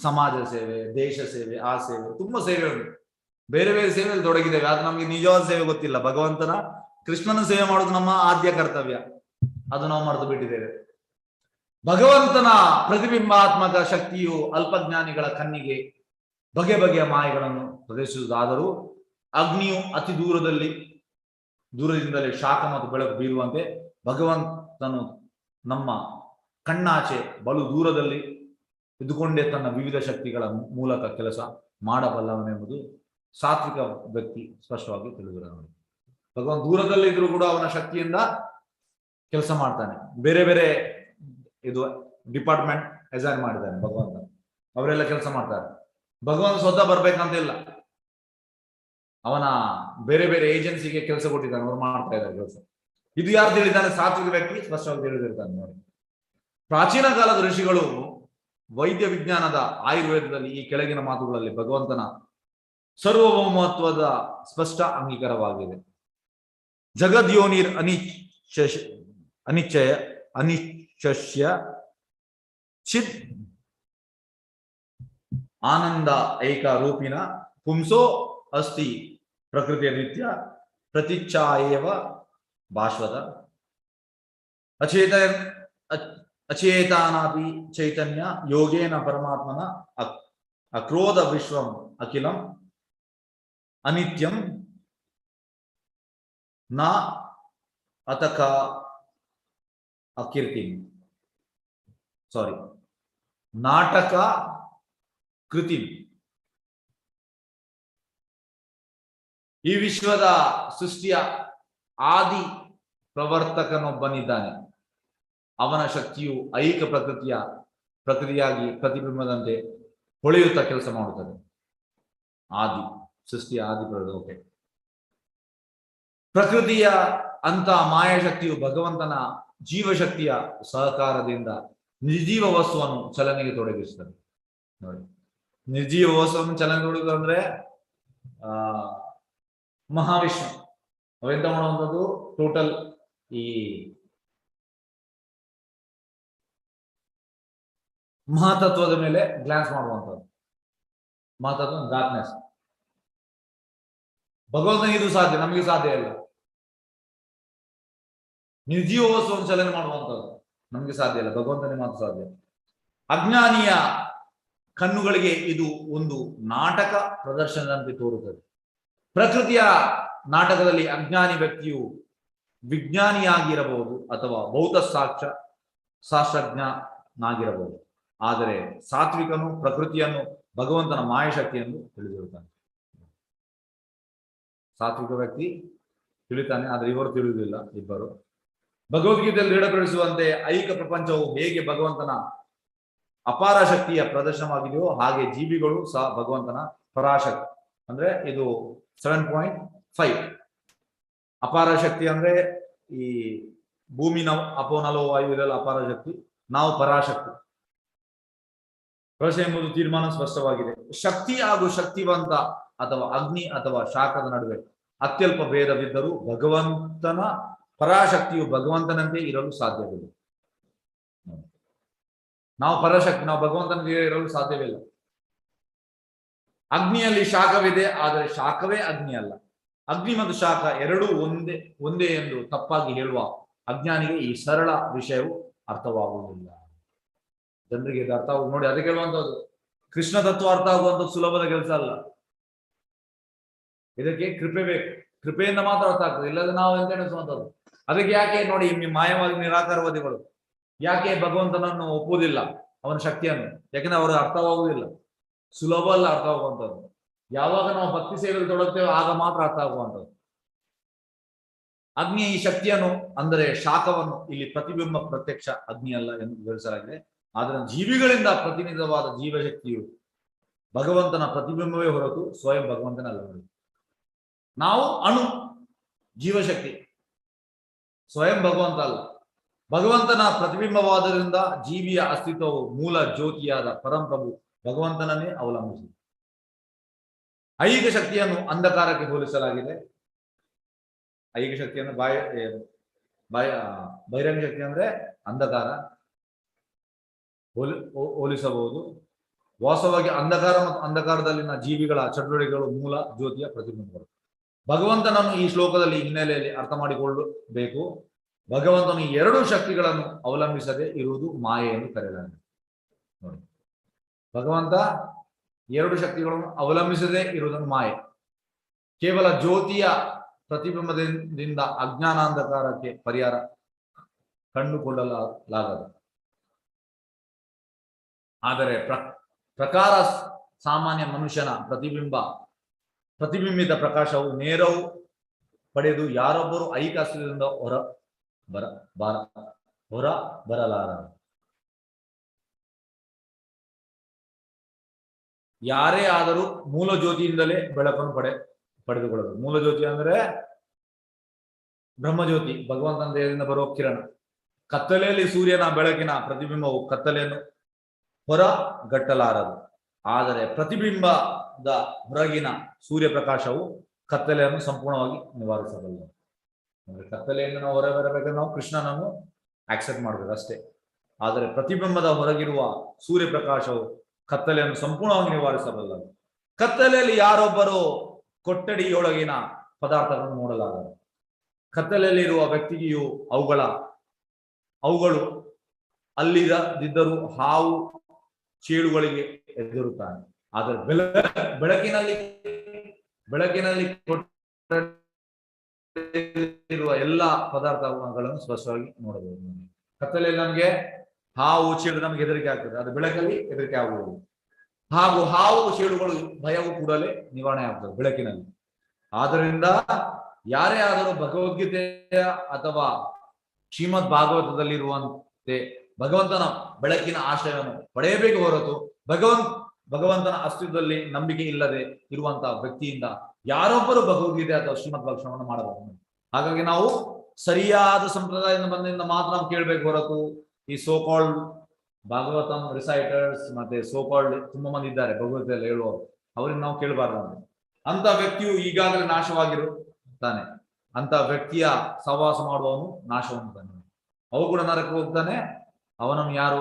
ಸಮಾಜ ಸೇವೆ, ದೇಶ ಸೇವೆ, ಆ ಸೇವೆ, ತುಂಬಾ ಸೇವೆ ಉಂಟು. ಬೇರೆ ಬೇರೆ ಸೇವೆಯಲ್ಲಿ ತೊಡಗಿದ್ದೇವೆ. ಆದ್ರೆ ನಮ್ಗೆ ನಿಜವಾದ ಸೇವೆ ಗೊತ್ತಿಲ್ಲ. ಭಗವಂತನ ಕೃಷ್ಣನ ಸೇವೆ ಮಾಡೋದು ನಮ್ಮ ಆದ್ಯ ಕರ್ತವ್ಯ, ಅದು ನಾವು ಮರೆತು ಬಿಟ್ಟಿದ್ದೇವೆ. ಭಗವಂತನ ಪ್ರತಿಬಿಂಬಾತ್ಮಕ ಶಕ್ತಿಯು ಅಲ್ಪಜ್ಞಾನಿಗಳ ಕಣ್ಣಿಗೆ ಬಗೆ ಬಗೆಯ ಮಾಯೆಗಳನ್ನು ಪ್ರದರ್ಶಿಸುವುದಾದರೂ ಅಗ್ನಿಯು ಅತಿ ದೂರದಿಂದಲೇ ಶಾಖ ಮತ್ತು ಬೆಳಕು ಬೀರುವಂತೆ ಭಗವಂತನು ನಮ್ಮ ಕಣ್ಣಾಚೆ ಬಲು ದೂರದಲ್ಲಿ ಇದ್ದುಕೊಂಡೇ ತನ್ನ ವಿವಿಧ ಶಕ್ತಿಗಳ ಮೂಲಕ ಕೆಲಸ ಮಾಡಬಲ್ಲವನೆಂಬುದು ಸಾತ್ವಿಕ ವ್ಯಕ್ತಿ ಸ್ಪಷ್ಟವಾಗಿ ತಿಳಿದಿರೋನು. ಭಗವಂತ ದೂರದಲ್ಲಿ ಇದ್ರೂ ಕೂಡ ಅವನ ಶಕ್ತಿಯಿಂದ ಕೆಲಸ ಮಾಡ್ತಾನೆ. ಬೇರೆ ಬೇರೆ ಇದು ಡಿಪಾರ್ಟ್ಮೆಂಟ್ ಅಸೈನ್ ಮಾಡಿದ್ದಾನೆ ಭಗವಂತ, ಅವರೆಲ್ಲ ಕೆಲಸ ಮಾಡ್ತಾರೆ. ಭಗವಂತ ಸ್ವತಃ ಬರ್ಬೇಕಂತ ಇಲ್ಲ, ಅವನ ಬೇರೆ ಬೇರೆ ಏಜೆನ್ಸಿಗೆ ಕೆಲಸ ಕೊಟ್ಟಿದ್ದಾನೆ, ಅವ್ರು ಮಾಡ್ತಾ ಇದ್ದಾರೆ ಕೆಲಸ. ಇದು ಯಾರು ತಿಳಿದಾನೆ? ಸಾತ್ವಿಕ ವ್ಯಕ್ತಿ ಸ್ಪಷ್ಟವಾಗಿ ತಿಳಿದಿರ್ತಾನೆ. ನೋಡಿ, ಪ್ರಾಚೀನ ಕಾಲದ ಋಷಿಗಳು ವೈದ್ಯ ವಿಜ್ಞಾನದ ಆಯುರ್ವೇದದಲ್ಲಿ ಈ ಕೆಳಗಿನ ಮಾತುಗಳಲ್ಲಿ ಭಗವಂತನ ಸರ್ವಭೌಮತ್ವದ ಸ್ಪಷ್ಟ ಅಂಗೀಕಾರವಾಗಿದೆ. ಜಗದ್ಯೋನಿರ್ ಅನಿಶ್ಚಯ ಚಿತ್ ಆನಂದ ಐಕ ರೂಪಿನ ಪುಂಸೋ ಅಸ್ತಿ ಪ್ರಕೃತಿಯ ನಿತ್ಯ ಪ್ರತಿಚ್ಛಾಯೇವ ಭಾಸ್ವತ ಅಚೇತನಾಪಿ ಚೈತನ್ಯ ಯೋಗೇನ ಪರಮಾತ್ಮನ ಅಕ್ರೋಧ ವಿಶ್ವಂ ಅಖಿಲಂ ಅನಿತ್ಯಂ ನ ಅತಕ ಅಕೀರ್ತಿ ನಾಟಕ ಕೃತಿ. ಈ ವಿಶ್ವದ ಸೃಷ್ಟಿಯ ಆದಿ ಪ್ರವರ್ತಕನೊಬ್ಬನಿದ್ದಾನೆ. ಅವನ ಶಕ್ತಿಯು ಐಕ ಪ್ರಕೃತಿಯಾಗಿ ಪ್ರತಿಬಿಂಬದಂತೆ ಹೊಳೆಯುತ್ತಾ ಕೆಲಸ ಮಾಡುತ್ತದೆ. ಆದಿ ಸೃಷ್ಟಿಯ ಆದಿ ಪ್ರವರ್ತಕ. ಪ್ರಕೃತಿಯ ಅಂತ ಮಾಯಾಶಕ್ತಿಯು ಭಗವಂತನ ಜೀವಶಕ್ತಿಯ ಸಹಕಾರದಿಂದ ನಿರ್ಜೀವ ವಸ್ತುವನ್ನು ಚಲನೆಗೆ ತೊಡಗಿಸುತ್ತದೆ. ನೋಡಿ, ನಿರ್ಜೀವ ವಸ್ತುವನ್ನು ಚಲನೆ ತೊಡಗುದು ಅಂದ್ರೆ ಮಹಾವಿಷ್ಣು ಅವೆಂತ ಮಾಡುವಂಥದ್ದು, ಟೋಟಲ್ ಈ ಮಹಾತತ್ವದ ಮೇಲೆ ಗ್ಲಾನ್ಸ್ ಮಾಡುವಂಥದ್ದು. ಮಹಾತತ್ವ ಡಾರ್ಕ್ನೆಸ್. ಭಗವಂತನಿಗೆ ಇದು ಸಾಧ್ಯ, ನಮಗೆ ಸಾಧ್ಯ ಇಲ್ಲ. ನಿರ್ಜೀವ ವಸ್ತುವನ್ನು ಚಲನೆ ಮಾಡುವಂಥದ್ದು ನಮಗೆ ಸಾಧ್ಯ ಇಲ್ಲ, ಭಗವಂತನಿಗೆ ಮಾತ್ರ ಸಾಧ್ಯ. ಅಜ್ಞಾನಿಯ ಕಣ್ಣುಗಳಿಗೆ ಇದು ಒಂದು ನಾಟಕ ಪ್ರದರ್ಶನದಂತೆ ತೋರುತ್ತದೆ. ಪ್ರಕೃತಿಯ ನಾಟಕದಲ್ಲಿ ಅಜ್ಞಾನಿ ವ್ಯಕ್ತಿಯು ವಿಜ್ಞಾನಿಯಾಗಿರಬಹುದು ಅಥವಾ ಭೌತ ಶಾಸ್ತ್ರಜ್ಞನಾಗಿರಬಹುದು. ಆದರೆ ಸಾತ್ವಿಕನು ಪ್ರಕೃತಿಯನ್ನು ಭಗವಂತನ ಮಾಯಶಕ್ತಿಯನ್ನು ತಿಳಿದಿರುತ್ತಾನೆ. ಸಾತ್ವಿಕ ವ್ಯಕ್ತಿ ತಿಳಿತಾನೆ, ಆದರೆ ಇವರು ತಿಳಿಯುವುದಿಲ್ಲ. ಇಬ್ಬರು ಭಗವದ್ಗೀತೆಯಲ್ಲಿ ದೃಢಪಡಿಸುವಂತೆ ಐಕ ಪ್ರಪಂಚವು ಹೇಗೆ ಭಗವಂತನ ಅಪಾರ ಶಕ್ತಿಯ ಪ್ರದರ್ಶನವಾಗಿದೆಯೋ ಹಾಗೆ ಜೀವಿಗಳು ಸಹ ಭಗವಂತನ ಪರಾಶಕ್ತಿ. ಅಂದ್ರೆ ಇದು 7.5. ಅಪಾರ ಶಕ್ತಿ ಅಂದ್ರೆ ಈ ಭೂಮಿ ಅಪೋ ನಲೋ ವಾಯು ಇದೆಲ್ಲ ಅಪಾರ ಶಕ್ತಿ, ನಾವು ಪರಾಶಕ್ತಿ. ಪ್ರಶ್ನೆ ಎಂಬುದು ತೀರ್ಮಾನ ಸ್ಪಷ್ಟವಾಗಿದೆ. ಶಕ್ತಿ ಹಾಗೂ ಶಕ್ತಿವಂತ ಅಥವಾ ಅಗ್ನಿ ಅಥವಾ ಶಾಖದ ನಡುವೆ ಅತ್ಯಲ್ಪ ಭೇದವಿದ್ದರೂ ಭಗವಂತನ ಪರಾಶಕ್ತಿಯು ಭಗವಂತನಂತೆ ಇರಲು ಸಾಧ್ಯವಿಲ್ಲ. ನಾವು ಪರಾಶಕ್ತಿ, ನಾವು ಭಗವಂತನಿಗೆ ಇರಲು ಸಾಧ್ಯವಿಲ್ಲ. ಅಗ್ನಿಯಲ್ಲಿ ಶಾಖವಿದೆ, ಆದರೆ ಶಾಖವೇ ಅಗ್ನಿ ಅಲ್ಲ. ಅಗ್ನಿ ಮತ್ತು ಶಾಖ ಎರಡೂ ಒಂದೇ ಎಂದು ತಪ್ಪಾಗಿ ಹೇಳುವ ಅಜ್ಞಾನಿಗೆ ಈ ಸರಳ ವಿಷಯವು ಅರ್ಥವಾಗುವುದಿಲ್ಲ. ಜನರಿಗೆ ಇದು ಅರ್ಥ ಆಗುವುದು ನೋಡಿ, ಅದಕ್ಕೆ ಹೇಳುವಂತದ್ದು ಕೃಷ್ಣ ತತ್ವ ಅರ್ಥ ಆಗುವಂಥದ್ದು ಸುಲಭದ ಕೆಲಸ ಅಲ್ಲ. ಇದಕ್ಕೆ ಕೃಪೆ ಬೇಕು, ಕೃಪೆಯಿಂದ ಮಾತ್ರ ಅರ್ಥ ಆಗ್ತದೆ, ಇಲ್ಲದೆ ನಾವು ಎಂತ ಎಣಿಸುವಂಥದ್ದು. ಅದಕ್ಕೆ ಯಾಕೆ ನೋಡಿ ಮಾಯವಾಗಿ ನಿರಾಕಾರವಾದಿಗಳು ಯಾಕೆ ಭಗವಂತನನ್ನು ಒಪ್ಪುವುದಿಲ್ಲ, ಅವನ ಶಕ್ತಿಯನ್ನು? ಯಾಕೆಂದ್ರೆ ಅವರು ಅರ್ಥವಾಗುವುದಿಲ್ಲ, ಸುಲಭ ಅಲ್ಲ ಅರ್ಥವಾಗುವಂಥದ್ದು. ಯಾವಾಗ ನಾವು ಭಕ್ತಿ ಸೇವೆಯಲ್ಲಿ ತೊಡಗ್ತೇವೆ ಆಗ ಮಾತ್ರ ಅರ್ಥ ಆಗುವಂಥದ್ದು. ಅಗ್ನಿ ಈ ಶಕ್ತಿಯನ್ನು ಅಂದರೆ ಶಾಖವನ್ನು ಇಲ್ಲಿ ಪ್ರತಿಬಿಂಬ ಪ್ರತ್ಯಕ್ಷ ಅಗ್ನಿ ಅಲ್ಲ ಎಂದು ವಿವರಿಸಲಾಗಿದೆ. ಆದರೆ ಜೀವಿಗಳಿಂದ ಪ್ರತಿನಿಧಿತವಾದ ಜೀವಶಕ್ತಿಯು ಭಗವಂತನ ಪ್ರತಿಬಿಂಬವೇ ಹೊರತು ಸ್ವಯಂ ಭಗವಂತನಲ್ಲ. ನಾವು ಅಣು ಜೀವಶಕ್ತಿ, ಸ್ವಯಂ ಭಗವಂತ ಅಲ್ಲ. ಭಗವಂತನ ಪ್ರತಿಬಿಂಬವಾದ್ದರಿಂದ ಜೀವಿಯ ಅಸ್ತಿತ್ವವು ಮೂಲ ಜ್ಯೋತಿಯಾದ ಪರಂಪ್ರಭು ಭಗವಂತನನ್ನೇ ಅವಲಂಬಿಸಿದೆ. ಐಹಿಕ ಶಕ್ತಿಯನ್ನು ಅಂಧಕಾರಕ್ಕೆ ಹೋಲಿಸಲಾಗಿದೆ. ಐಹಿಕ ಶಕ್ತಿಯನ್ನು ಬಹಿರಂಗ ಶಕ್ತಿ ಅಂದ್ರೆ ಅಂಧಕಾರ ಹೋಲಿಸಬಹುದು. ವಾಸ್ತವವಾಗಿ ಅಂಧಕಾರ ಮತ್ತು ಅಂಧಕಾರದಲ್ಲಿನ ಜೀವಿಗಳ ಚಟುವಟಿಕೆಗಳು ಮೂಲ ಜ್ಯೋತಿಯ ಪ್ರತಿಬಿಂಬಗಳು. ಭಗವಂತನನ್ನು ಈ ಶ್ಲೋಕದಲ್ಲಿ ಹಿನ್ನೆಲೆಯಲ್ಲಿ ಅರ್ಥ ಮಾಡಿಕೊಳ್ಳಬೇಕು. ಭಗವಂತನು ಈ ಎರಡೂ ಶಕ್ತಿಗಳನ್ನು ಅವಲಂಬಿಸದೆ ಇರುವುದು ಮಾಯೆ ಎಂದು ಕರೆಯಲಾಗಿದೆ. ನೋಡಿ, ಭಗವಂತ ಎರಡು ಶಕ್ತಿಗಳನ್ನು ಅವಲಂಬಿಸದೆ ಇರುವುದನ್ನು ಮಾಯೆ. ಕೇವಲ ಜ್ಯೋತಿಯ ಪ್ರತಿಬಿಂಬದಿಂದ ಅಜ್ಞಾನಾಂಧಕಾರಕ್ಕೆ ಪರಿಹಾರ ಕಂಡುಕೊಳ್ಳಲಾಗದು. ಆದರೆ ಪ್ರಕಾರ ಸಾಮಾನ್ಯ ಮನುಷ್ಯನ ಪ್ರತಿಬಿಂಬಿತ ಪ್ರಕಾಶವು ನೇರವು ಪಡೆದು ಯಾರೊಬ್ಬರು ಐಹಿಕ ಅಸ್ತಿತ್ವದಿಂದ ಹೊರ ಬರಲಾರರು. ಯಾರೇ ಆದರೂ ಮೂಲ ಜ್ಯೋತಿಯಿಂದಲೇ ಬೆಳಕನ್ನು ಪಡೆದುಕೊಳ್ಳಬೇಕು. ಮೂಲ ಜ್ಯೋತಿ ಅಂದ್ರೆ ಬ್ರಹ್ಮಜ್ಯೋತಿ, ಭಗವಂತನ ದೇಹದಿಂದ ಬರುವ ಕಿರಣ. ಕತ್ತಲೆಯಲ್ಲಿ ಸೂರ್ಯನ ಬೆಳಕಿನ ಪ್ರತಿಬಿಂಬವು ಕತ್ತಲೆಯನ್ನು ಹೊರಗಟ್ಟಲಾರದು. ಆದರೆ ಪ್ರತಿಬಿಂಬದ ಹೊರಗಿನ ಸೂರ್ಯಪ್ರಕಾಶವು ಕತ್ತಲೆಯನ್ನು ಸಂಪೂರ್ಣವಾಗಿ ನಿವಾರಿಸಬಲ್ಲದು. ಅಂದ್ರೆ ಕತ್ತಲೆಯನ್ನು ನಾವು ಹೊರ ಬರಬೇಕಾದ್ರೆ ನಾವು ಕೃಷ್ಣನನ್ನು ಆಕ್ಸೆಪ್ಟ್ ಮಾಡಬೇಕು ಅಷ್ಟೇ. ಆದರೆ ಪ್ರತಿಬಿಂಬದ ಹೊರಗಿರುವ ಸೂರ್ಯಪ್ರಕಾಶವು ಕತ್ತಲೆಯನ್ನು ಸಂಪೂರ್ಣವಾಗಿ ನಿವಾರಿಸಬಲ್ಲದು. ಕತ್ತಲೆಯಲ್ಲಿ ಯಾರೊಬ್ಬರು ಕೊಠಡಿಯೊಳಗಿನ ಪದಾರ್ಥಗಳನ್ನು ನೋಡಲಾಗದು. ಕತ್ತಲೆಯಲ್ಲಿರುವ ವ್ಯಕ್ತಿಗೆಯು ಅವುಗಳು ಅಲ್ಲಿರದಿದ್ದರೂ ಹಾವು ಚೇಳುಗಳಿಗೆ ಎದುರುತ್ತಾನೆ. ಆದರೆ ಬೆಳಕಿನಲ್ಲಿ ಇರುವ ಎಲ್ಲಾ ಪದಾರ್ಥಗಳನ್ನು ಸ್ಪಷ್ಟವಾಗಿ ನೋಡಬಹುದು. ಕತ್ತಲೆಯಲ್ಲಿ ನಮ್ಗೆ ಹಾವು ಚೇಳು ನಮ್ಗೆ ಹೆದರಿಕೆ ಆಗ್ತದೆ, ಅದು ಬೆಳಕಲ್ಲಿ ಹೆದರಿಕೆ ಆಗುವುದು. ಹಾಗೂ ಹಾವು ಚೇಳುಗಳು ಭಯವು ಕೂಡಲೇ ನಿವಾರಣೆ ಆಗ್ತದೆ ಬೆಳಕಿನಲ್ಲಿ. ಆದ್ದರಿಂದ ಯಾರೇ ಆದರೂ ಭಗವದ್ಗೀತೆಯ ಅಥವಾ ಶ್ರೀಮದ್ ಭಾಗವತದಲ್ಲಿರುವಂತೆ ಭಗವಂತನ ಬೆಳಕಿನ ಆಶ್ರಯವನ್ನು ಪಡೆಯಬೇಕು ಹೊರತು ಭಗವಂತನ ಅಸ್ತಿತ್ವದಲ್ಲಿ ನಂಬಿಕೆ ಇಲ್ಲದೆ ಇರುವಂತಹ ವ್ಯಕ್ತಿಯಿಂದ ಯಾರೊಬ್ಬರು ಭಗವದ್ಗೀತೆ ಅಥವಾ ಶ್ರೀಮದ್ ಭಾಗವತವನ್ನು ಮಾಡಬಹುದು. ಹಾಗಾಗಿ ನಾವು ಸರಿಯಾದ ಸಂಪ್ರದಾಯದಿಂದ ಬಂದಿಂದ ಮಾತ್ರ ನಾವು ಕೇಳಬೇಕು ಹೊರತು ಈ ಸೋಕಾಲ್ಡ್ ಭಾಗವತಂ ರಿಸೈಟರ್ಸ್ ಮತ್ತೆ ಸೋಕಾಲ್ಡ್ ತುಂಬಾ ಮಂದಿ ಇದ್ದಾರೆ ಭಗವದ್ಗೀತೆಯಲ್ಲಿ ಹೇಳುವವರು, ಅವರಿಂದ ನಾವು ಕೇಳಬಾರ್ದು. ಅಂತ ವ್ಯಕ್ತಿಯು ಈಗಾಗಲೇ ನಾಶವಾಗಿರುತ್ತಾನೆ. ಅಂತ ವ್ಯಕ್ತಿಯ ಸಹವಾಸ ಮಾಡುವವನು ನಾಶವನ್ನು ತಾನೆ. ಅವು ಕೂಡ ನರಕ್ಕೆ ಹೋಗ್ತಾನೆ, ಅವನನ್ನು ಯಾರು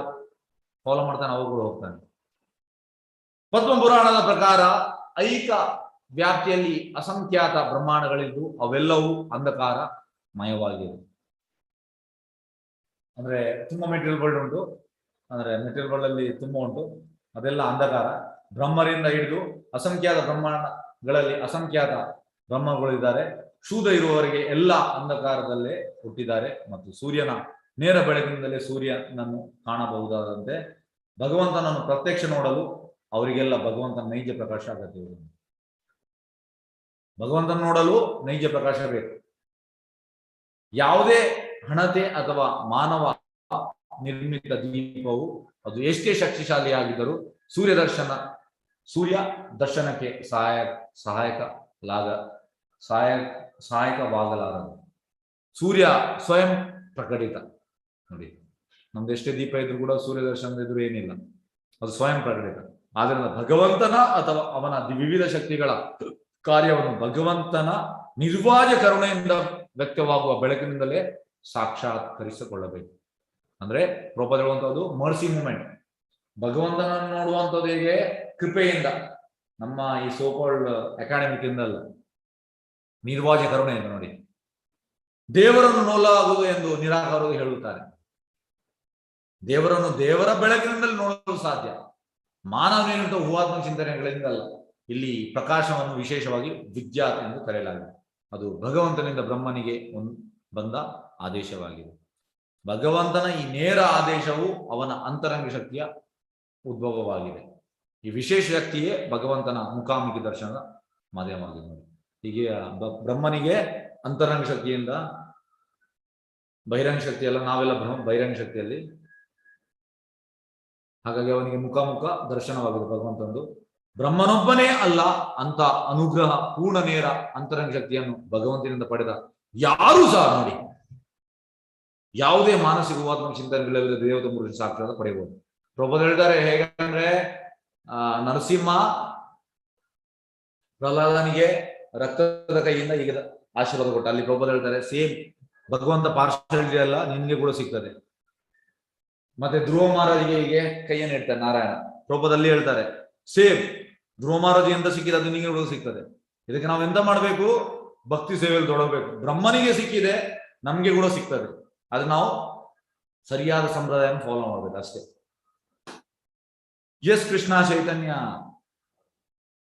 ಫಾಲೋ ಮಾಡ್ತಾನೆ ಅವು ಕೂಡ ಹೋಗ್ತಾನೆ. ಪದ್ಮ ಪುರಾಣದ ಪ್ರಕಾರ ಐಕ ವ್ಯಾಪ್ತಿಯಲ್ಲಿ ಅಸಂಖ್ಯಾತ ಬ್ರಹ್ಮಾಂಡಗಳಿದ್ದು ಅವೆಲ್ಲವೂ ಅಂಧಕಾರ ಮಯವಾಗಿದೆ. ಅಂದ್ರೆ ತುಂಬಾ ಮೆಟೀರಿಯಲ್ ವರ್ಲ್ಡ್ ಉಂಟು, ಅಂದ್ರೆ ಮೆಟೀರಿಯಲ್ ವರ್ಲ್ಡ್ ಅಲ್ಲಿ ತುಂಬಾ ಉಂಟು, ಅದೆಲ್ಲ ಅಂಧಕಾರ. ಬ್ರಹ್ಮರಿಂದ ಹಿಡಿದು ಅಸಂಖ್ಯಾತ ಬ್ರಹ್ಮಾಂಡಗಳಲ್ಲಿ ಅಸಂಖ್ಯಾತ ಬ್ರಹ್ಮಗಳಿದ್ದಾರೆ. ಶೂದ್ರ ಇರುವವರಿಗೆ ಎಲ್ಲ ಅಂಧಕಾರದಲ್ಲೇ ಹುಟ್ಟಿದ್ದಾರೆ ಮತ್ತು ಸೂರ್ಯನ ನೇರ ಬೆಳಕಿನಿಂದಲೇ ಸೂರ್ಯನನ್ನು ಕಾಣಬಹುದಾದಂತೆ ಭಗವಂತನನ್ನು ಪ್ರತ್ಯಕ್ಷ ನೋಡಲು ಅವರಿಗೆಲ್ಲ ಭಗವಂತನ ನೈಜ ಪ್ರಕಾಶ ಅಗತ್ಯವಿದೆ. ಭಗವಂತನ ನೋಡಲು ನೈಜ ಪ್ರಕಾಶ ಬೇಕು. ಯಾವುದೇ ಹಣತೆ ಅಥವಾ ಮಾನವ ನಿರ್ಮಿತ ದೀಪವು ಅದು ಎಷ್ಟೇ ಶಕ್ತಿಶಾಲಿಯಾಗಿದ್ದರೂ ಸೂರ್ಯ ದರ್ಶನಕ್ಕೆ ಸಹಾಯಕವಾಗಲಾರದು. ಸೂರ್ಯ ಸ್ವಯಂ ಪ್ರಕಟಿತ. ನೋಡಿ, ನಮ್ದು ಎಷ್ಟೇ ದೀಪ ಇದ್ರೂ ಕೂಡ ಸೂರ್ಯ ದರ್ಶನದ ಎದುರು ಏನಿಲ್ಲ. ಅದು ಸ್ವಯಂ ಪ್ರಕಟಿತ. ಆದ್ರಿಂದ ಭಗವಂತನ ಅಥವಾ ಅವನ ವಿವಿಧ ಶಕ್ತಿಗಳ ಕಾರ್ಯವನ್ನು ಭಗವಂತನ ನಿರ್ವಾಜ್ಯ ಕರುಣೆಯಿಂದ ವ್ಯಕ್ತವಾಗುವ ಬೆಳಕಿನಿಂದಲೇ ಸಾಕ್ಷಾತ್ಕರಿಸಿಕೊಳ್ಳಬೇಕು. ಅಂದ್ರೆ ಪ್ರಭುಪಾದ ಹೇಳುವಂತದ್ದು ಮರ್ಸಿ ಮೂಮೆಂಟ್. ಭಗವಂತನನ್ನು ನೋಡುವಂಥದ್ದು ಹೇಗೆ? ಕೃಪೆಯಿಂದ, ನಮ್ಮ ಈ ಸೋಕಾಲ್ಡ್ ಅಕಾಡೆಮಿಕ್ ಇಂದಲ್ಲ, ನಿರ್ವಾಜ್ಯ ಕರುಣೆಯಿಂದ. ನೋಡಿ, ದೇವರನ್ನು ನೋಡಲಾಗುವುದು ಎಂದು ನಿರಾಕಾರರು ಹೇಳುತ್ತಾರೆ. ದೇವರನ್ನು ದೇವರ ಬೆಳಕಿನಿಂದಲೇ ನೋಡಲು ಸಾಧ್ಯ, ಮಾನವನೇನಂತ ಊಹಾತ್ಮಕ ಚಿಂತನೆಗಳಿಂದಲ್ಲ. ಇಲ್ಲಿ ಪ್ರಕಾಶವನ್ನು ವಿಶೇಷವಾಗಿ ವಿದ್ಯಾತ್ ಎಂದು ಕರೆಯಲಾಗಿದೆ. ಅದು ಭಗವಂತನಿಂದ ಬ್ರಹ್ಮನಿಗೆ ಬಂದ ಆದೇಶವಾಗಿದೆ. ಭಗವಂತನ ಈ ನೇರ ಆದೇಶವು ಅವನ ಅಂತರಂಗ ಶಕ್ತಿಯ ಉದ್ಭವವಾಗಿದೆ. ಈ ವಿಶೇಷ ಶಕ್ತಿಯೇ ಭಗವಂತನ ಮುಖಾಮುಖಿ ದರ್ಶನದ ಮಾಧ್ಯಮವಾಗಿದೆ. ನೋಡಿ, ಹೀಗೆ ಬ್ರಹ್ಮನಿಗೆ ಅಂತರಂಗ ಶಕ್ತಿಯಿಂದ, ಬಹಿರಂಗ ಶಕ್ತಿ ಅಲ್ಲ, ನಾವೆಲ್ಲ ಬಹಿರಂಗ ಶಕ್ತಿಯಲ್ಲಿ, ಹಾಗಾಗಿ ಅವನಿಗೆ ಮುಖಾಮುಖ ದರ್ಶನವಾಗಿದೆ ಭಗವಂತಂದು. ಬ್ರಹ್ಮನೊಬ್ಬನೇ ಅಲ್ಲ ಅಂತ ಅನುಗ್ರಹ ಪೂರ್ಣ ನೇರ ಅಂತರಂಗ ಶಕ್ತಿಯನ್ನು ಭಗವಂತನಿಂದ ಪಡೆದ ಯಾರೂ ಸಹ ನೋಡಿ ಯಾವುದೇ ಮಾನಸಿಕ ಊಹಾತ್ಮಕ ಚಿಂತನೆಗಳಿಲ್ಲದೆ ದೇವತ ಪುರುಷ ಸಾಕ್ಷಾತ್ ಪಡೆಯಬಹುದು. ಪ್ರಭುಪಾದ ಹೇಳಿದ್ದಾರೆ ಹೇಗಂದ್ರೆ, ನರಸಿಂಹ ಪ್ರಹ್ಲಾದನಿಗೆ ರಕ್ತದ ಕೈಯಿಂದ ಈಗ ಆಶೀರ್ವಾದ ಕೊಟ್ಟ. ಅಲ್ಲಿ ಪ್ರಭುಪಾದ ಹೇಳ್ತಾರೆ ಸೇಮ್ ಭಗವಂತ ಪಾರ್ಶಾಲಿಟಿ ಅಲ್ಲ, ನಿನ್ಗೆ ಕೂಡ ಸಿಗ್ತದೆ. ಮತ್ತೆ ಧ್ರುವ ಮಹಾರಾಜಿಗೆ ಹೀಗೆ ಕೈಯನ್ನು ಇಡ್ತಾರೆ ನಾರಾಯಣ. ಪ್ರಭುಪಾದಲ್ಲಿ ಹೇಳ್ತಾರೆ ಸೇಮ್ ಧ್ರುವ ಮಹಾರಾಜಿ ಎಂತ ಸಿಕ್ಕಿದೆ ಅದು ನಿಮಗೆ ಕೂಡ ಸಿಗ್ತದೆ. ಇದಕ್ಕೆ ನಾವು ಎಂತ ಮಾಡ್ಬೇಕು? ಭಕ್ತಿ ಸೇವೆಯಲ್ಲಿ ತೊಡಗಬೇಕು. ಬ್ರಹ್ಮನಿಗೆ ಸಿಕ್ಕಿದೆ, ನಮ್ಗೆ ಕೂಡ ಸಿಗ್ತದೆ. ಅದು ನಾವು ಸರಿಯಾದ ಸಂಪ್ರದಾಯ ಫಾಲೋ ಮಾಡ್ಬೇಕು ಅಷ್ಟೇ. ಎಸ್ ಕೃಷ್ಣ ಚೈತನ್ಯ.